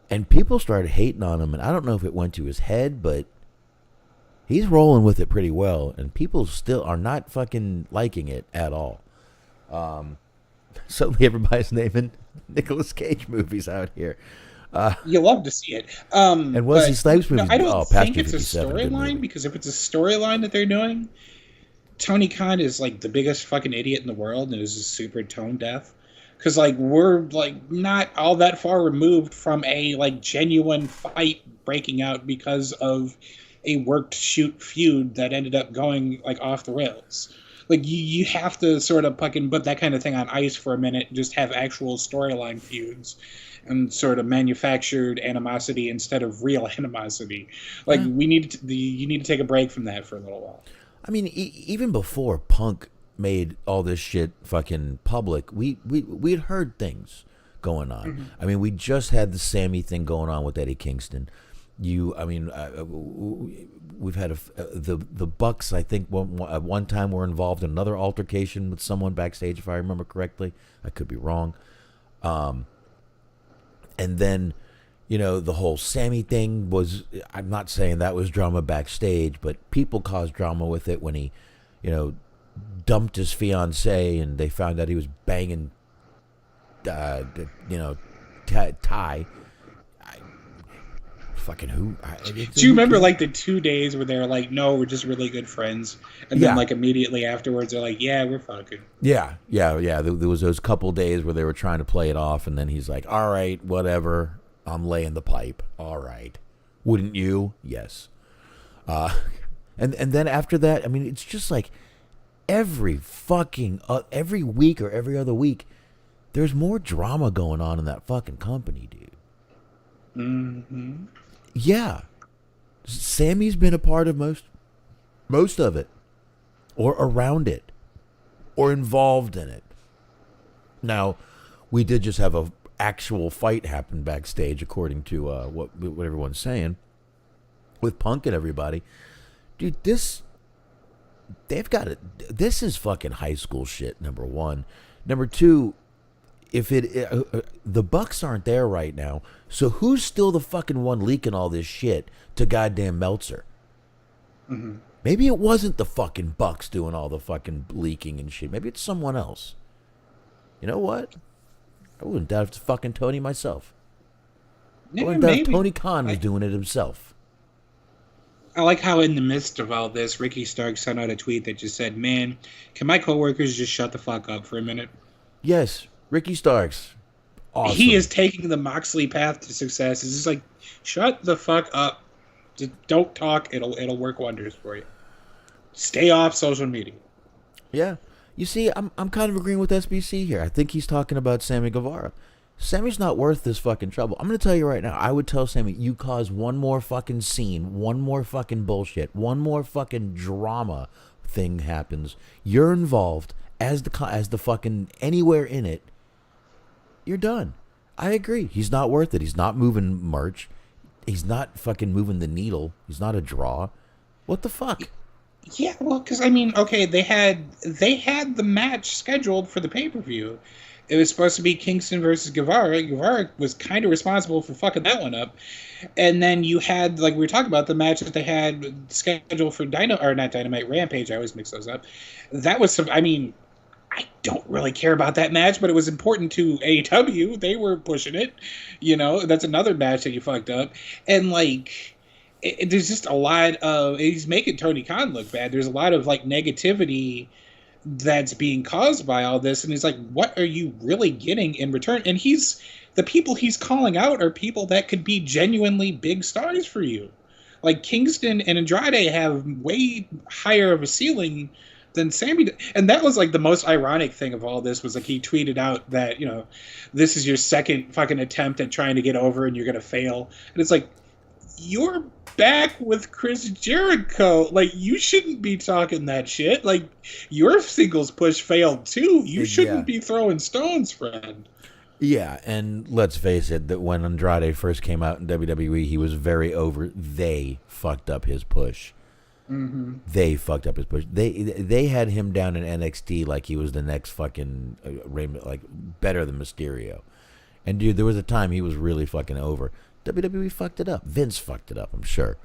And people started hating on him, and I don't know if it went to his head, but he's rolling with it pretty well, and people still are not fucking liking it at all. Suddenly everybody's naming Nicolas Cage movies out here. You love to see it. And Wesley Snipes movies. I don't think it's a storyline, because if it's a storyline that they're doing, Tony Khan is like the biggest fucking idiot in the world and is just super tone deaf. Because, like, we're, like, not all that far removed from a, like, genuine fight breaking out because of a worked shoot feud that ended up going, like, off the rails. Like, you have to sort of fucking put that kind of thing on ice for a minute and just have actual storyline feuds and sort of manufactured animosity instead of real animosity. Like, you need to take a break from that for a little while. I mean, even before Punk made all this shit fucking public, we'd heard things going on. Mm-hmm. I mean, we just had the Sammy thing going on with Eddie Kingston. We've had the Bucks, I think, at one time were involved in another altercation with someone backstage, if I remember correctly. I could be wrong. And then, the whole Sammy thing was, I'm not saying that was drama backstage, but people caused drama with it when he, dumped his fiance and they found out he was banging Ty. Fucking who? Do you remember like the 2 days where they were like, no, we're just really good friends, and then like immediately afterwards they're like, yeah, we're fucking. Yeah. There was those couple days where they were trying to play it off, and then he's like, all right, whatever, I'm laying the pipe. All right, wouldn't you? Yes. And then after that, I mean, it's just like every week or every other week, there's more drama going on in that fucking company, dude. Mm-hmm. Yeah. Sammy's been a part of most of it, or around it, or involved in it. Now, we did just have actual fight happened backstage, according to what everyone's saying with Punk and everybody. Dude, they've got it. This is fucking high school shit. Number one, number two. If the Bucks aren't there right now, so who's still the fucking one leaking all this shit to goddamn Meltzer? Mm-hmm. Maybe it wasn't the fucking Bucks doing all the fucking leaking and shit. Maybe it's someone else. You know what? I wouldn't doubt if it's fucking Tony myself. I wouldn't doubt if Tony Khan was doing it himself. I like how in the midst of all this, Ricky Starks sent out a tweet that just said, "Man, can my coworkers just shut the fuck up for a minute?" Yes. Ricky Starks. Awesome. He is taking the Moxley path to success. It's just like, shut the fuck up. Just don't talk. It'll work wonders for you. Stay off social media. Yeah. You see, I'm kind of agreeing with SBC here. I think he's talking about Sammy Guevara. Sammy's not worth this fucking trouble. I'm going to tell you right now. I would tell Sammy, you cause one more fucking scene, one more fucking bullshit, one more fucking drama thing happens. You're involved as the fucking anywhere in it. You're done. I agree. He's not worth it. He's not moving merch. He's not fucking moving the needle. He's not a draw. What the fuck? Yeah, well, because I mean, okay, they had the match scheduled for the pay-per-view. It was supposed to be Kingston versus Guevara. Guevara was kind of responsible for fucking that one up. And then you had, like we were talking about, the match that they had scheduled for Rampage. I always mix those up. That was some. I mean, I don't really care about that match, but it was important to AEW. They were pushing it. You know, that's another match that you fucked up. And, like, there's just a lot of... He's making Tony Khan look bad. There's a lot of, like, negativity that's being caused by all this. And it's like, what are you really getting in return? And the people he's calling out are people that could be genuinely big stars for you. Like, Kingston and Andrade have way higher of a ceiling than Sammy did. And that was like the most ironic thing of all this was like he tweeted out that, you know, this is your second fucking attempt at trying to get over and you're going to fail. And it's like, you're back with Chris Jericho. Like, you shouldn't be talking that shit. Like, your singles push failed too. You shouldn't be throwing stones, friend. Yeah, and let's face it, that when Andrade first came out in WWE, he was very over. They fucked up his push. Mm-hmm. They fucked up his push. They had him down in NXT like he was the next fucking like better than Mysterio. And dude, there was a time he was really fucking over. WWE fucked it up. Vince fucked it up, I'm sure.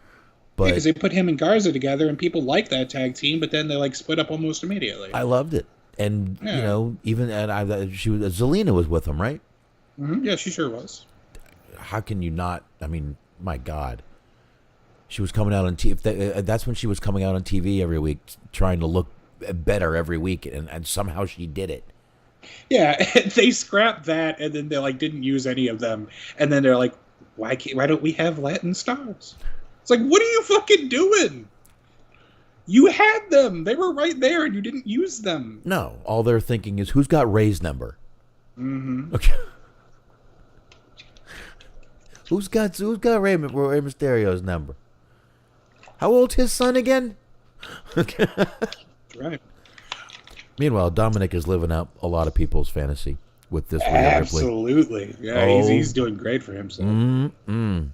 But because they put him and Garza together, and people liked that tag team, but then they like split up almost immediately. I loved it, and you know, even Zelina was with him, right? Mm-hmm. Yeah, she sure was. How can you not? I mean, my God. She was coming out on TV. That's when she was coming out on TV every week, trying to look better every week, and somehow she did it. Yeah, they scrapped that, and then they like didn't use any of them, and then they're like, why don't we have Latin stars? It's like, what are you fucking doing? You had them; they were right there, and you didn't use them. No, all they're thinking is who's got Ray's number. Mm-hmm. Okay. Who's got Rey Mysterio's number? How old's his son again? Right. Meanwhile, Dominic is living out a lot of people's fantasy with this. Absolutely. Yeah, he's doing great for himself. Mm-mm.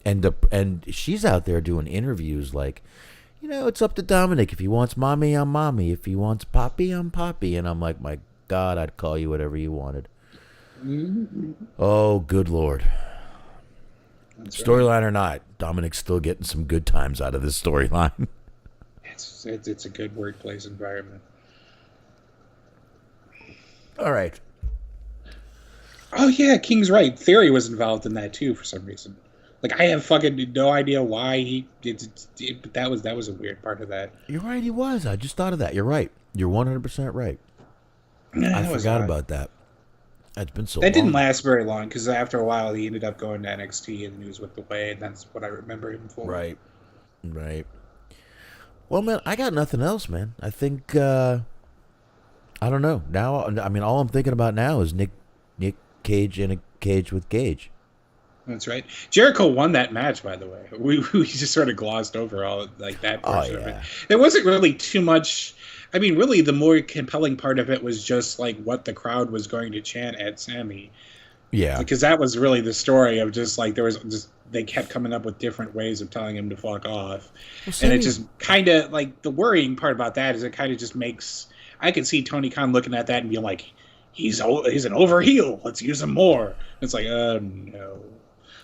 And she's out there doing interviews like, you know, it's up to Dominic. If he wants mommy, I'm mommy. If he wants poppy, I'm poppy. And I'm like, my God, I'd call you whatever you wanted. Mm-hmm. Oh, good Lord. Storyline or not, Dominic's still getting some good times out of this storyline. It's a good workplace environment. All right. Oh yeah, King's right. Theory was involved in that too for some reason. Like, I have fucking no idea why he did. But that was a weird part of that. You're right. He was. I just thought of that. You're right. You're 100% right. I forgot about that. It's been so long. That didn't last very long because after a while he ended up going to NXT and he was with the Way, and that's what I remember him for. Right. Well, man, I got nothing else, man. I think I don't know. Now, I mean, all I'm thinking about now is Nick Cage in a cage with Gage. That's right. Jericho won that match, by the way. We just sort of glossed over all like that portion of it. There wasn't really too much. I mean, really, the more compelling part of it was just like what the crowd was going to chant at Sammy. Yeah. Because that was really the story of just like they kept coming up with different ways of telling him to fuck off. Well, And it just kind of like the worrying part about that is it kind of just makes I could see Tony Khan looking at that and being like, he's an overheel. Let's use him more. It's like, no.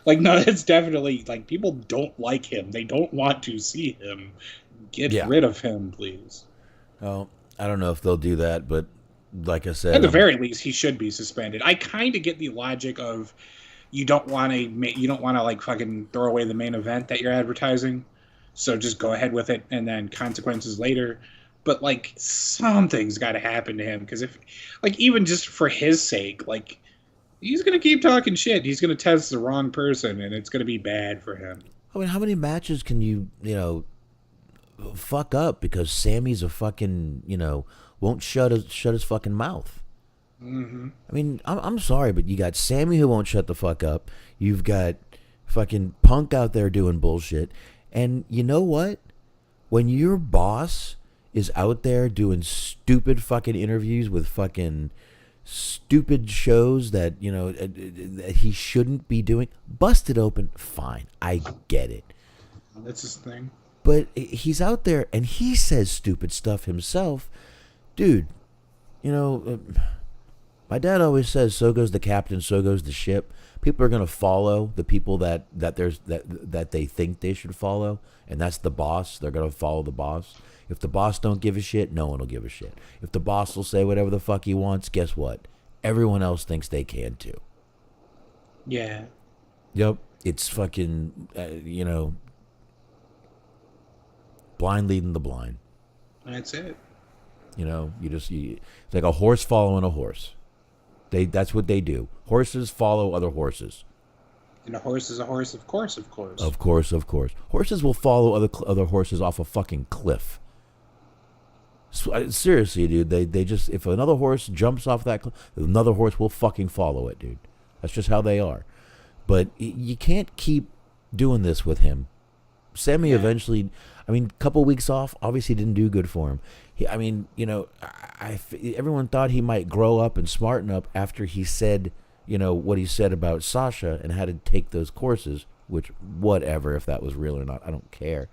Like, no, it's definitely like people don't like him. They don't want to see him. Get rid of him, please. Oh, I don't know if they'll do that, but like I said, at the very least, he should be suspended. I kind of get the logic of you don't want to like fucking throw away the main event that you're advertising, so just go ahead with it and then consequences later. But like something's got to happen to him because if like even just for his sake, like he's gonna keep talking shit. He's gonna test the wrong person, and it's gonna be bad for him. I mean, how many matches can you fuck up because Sammy's a fucking won't shut his fucking mouth? Mm-hmm. I mean, I'm sorry, but you got Sammy who won't shut the fuck up. You've got fucking Punk out there doing bullshit, and you know what? When your boss is out there doing stupid fucking interviews with fucking stupid shows that that he shouldn't be doing, busted open, fine, I get it. That's his thing. But he's out there and he says stupid stuff himself, dude. My dad always says, "So goes the captain, so goes the ship." People are gonna follow the people that they think they should follow, and that's the boss. They're gonna follow the boss. If the boss don't give a shit, no one will give a shit. If the boss will say whatever the fuck he wants, guess what? Everyone else thinks they can too. Yeah. Yep. It's fucking, blind leading the blind. That's it. It's like a horse following a horse. That's what they do. Horses follow other horses. And a horse is a horse, of course. Of course. Horses will follow other horses off a fucking cliff. Seriously, dude. They just, if another horse jumps off that cliff, another horse will fucking follow it, dude. That's just how they are. But you can't keep doing this with him. Sammy eventually, a couple weeks off, obviously didn't do good for him. Everyone thought he might grow up and smarten up after he said, what he said about Sasha and had to take those courses, which, whatever, if that was real or not, I don't care.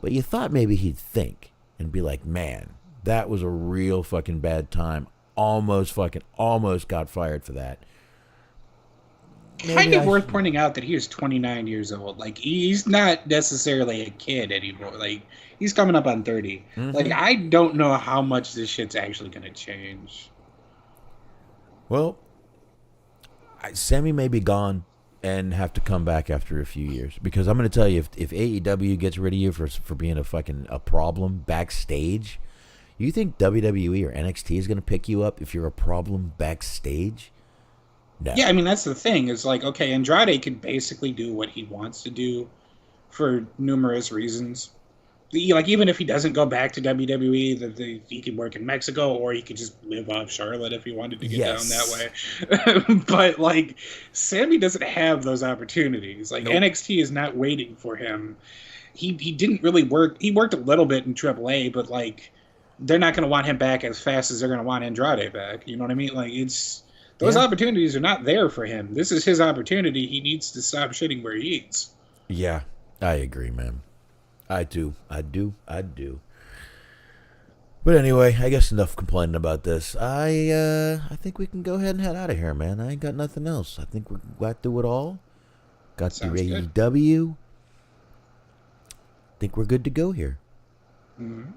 But you thought maybe he'd think and be like, man, that was a real fucking bad time. Almost got fired for that. Kind of worth pointing out that he was 29 years old. Like, he's not necessarily a kid anymore. Like, he's coming up on 30. Mm-hmm. Like, I don't know how much this shit's actually going to change. Well, Sammy may be gone and have to come back after a few years. Because I'm going to tell you, if AEW gets rid of you for being a problem backstage, you think WWE or NXT is going to pick you up if you're a problem backstage? No. Yeah, that's the thing. It's like, okay, Andrade can basically do what he wants to do for numerous reasons. Like, even if he doesn't go back to WWE, he can work in Mexico, or he could just live off Charlotte if he wanted to get down that way. But, like, Sammy doesn't have those opportunities. Like, nope. NXT is not waiting for him. He didn't really work. He worked a little bit in AAA, but, like, they're not going to want him back as fast as they're going to want Andrade back. You know what I mean? Like, those opportunities are not there for him. This is his opportunity. He needs to stop shitting where he eats. Yeah, I agree, man. I do. But anyway, I guess enough complaining about this. I think we can go ahead and head out of here, man. I ain't got nothing else. I think we got through it all. Got the AEW. Think we're good to go here. Mm-hmm.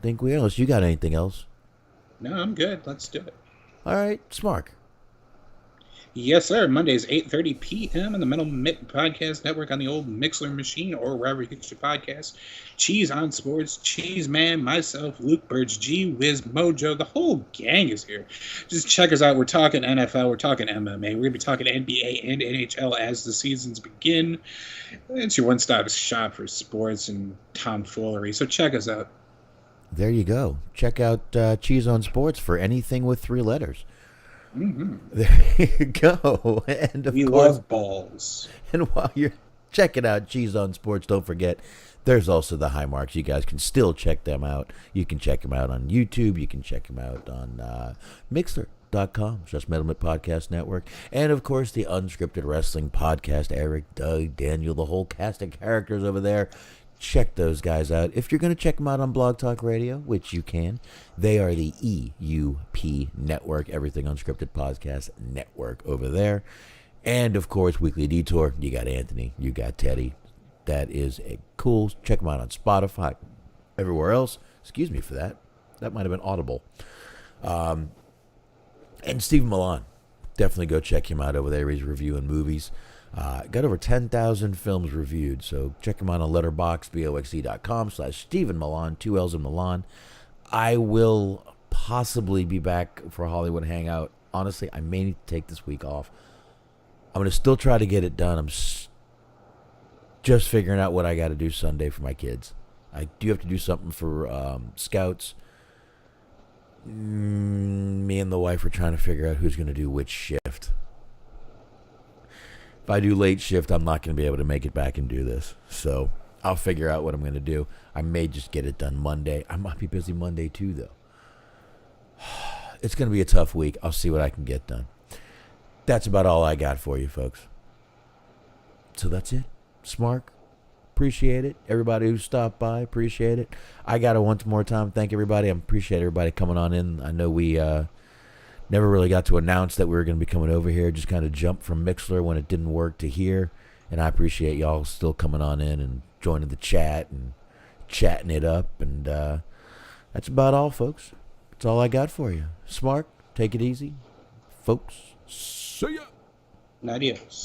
Think we are. Unless you got anything else. No, I'm good. Let's do it. All right, Smark. Yes, sir. Mondays, 8:30 p.m. on the Metal Mitt Podcast Network on the old Mixler machine or wherever you get your podcast. Cheese on Sports, Cheese Man, myself, Luke Birch, G Wiz Mojo, the whole gang is here. Just check us out. We're talking NFL, we're talking MMA, we're going to be talking NBA and NHL as the seasons begin. It's your one-stop shop for sports and tomfoolery, so check us out. There you go. Check out Cheese on Sports for anything with 3 letters. Mm-hmm. There you go. And we love balls. And while you're checking out Cheese on Sports, don't forget, there's also the High Marks. You guys can still check them out. You can check them out on YouTube. You can check them out on Mixler. JustMetalMit.com, JustMetalMit Podcast Network, and of course the Unscripted Wrestling Podcast. Eric, Doug, Daniel, the whole cast of characters over there. Check those guys out. If you're going to check them out on Blog Talk Radio, which you can, they are the EUP Network, Everything Unscripted Podcast Network over there. And, of course, Weekly Detour. You got Anthony. You got Teddy. That is a cool. Check them out on Spotify. Everywhere else. Excuse me for that. That might have been audible. And Stephen Milan. Definitely go check him out over there. He's reviewing movies. Got over 10,000 films reviewed, so check him out on letterboxd.com/Stephen Milan, 2 L's in Milan. I will possibly be back for Hollywood Hangout. Honestly, I may need to take this week off. I'm going to still try to get it done. I'm just figuring out what I got to do Sunday for my kids. I do have to do something for Scouts. Me and the wife are trying to figure out who's going to do which shift. If I do late shift, I'm not going to be able to make it back and do this. So I'll figure out what I'm going to do. I may just get it done Monday. I might be busy Monday too, though. It's going to be a tough week. I'll see what I can get done. That's about all I got for you, folks. So that's it. Smark, appreciate it. Everybody who stopped by, appreciate it. I got to once more time thank everybody. I appreciate everybody coming on in. I know we never really got to announce that we were going to be coming over here. Just kind of jumped from Mixler when it didn't work to here. And I appreciate y'all still coming on in and joining the chat and chatting it up. And that's about all, folks. That's all I got for you. Smark, take it easy. Folks, see ya. Adios.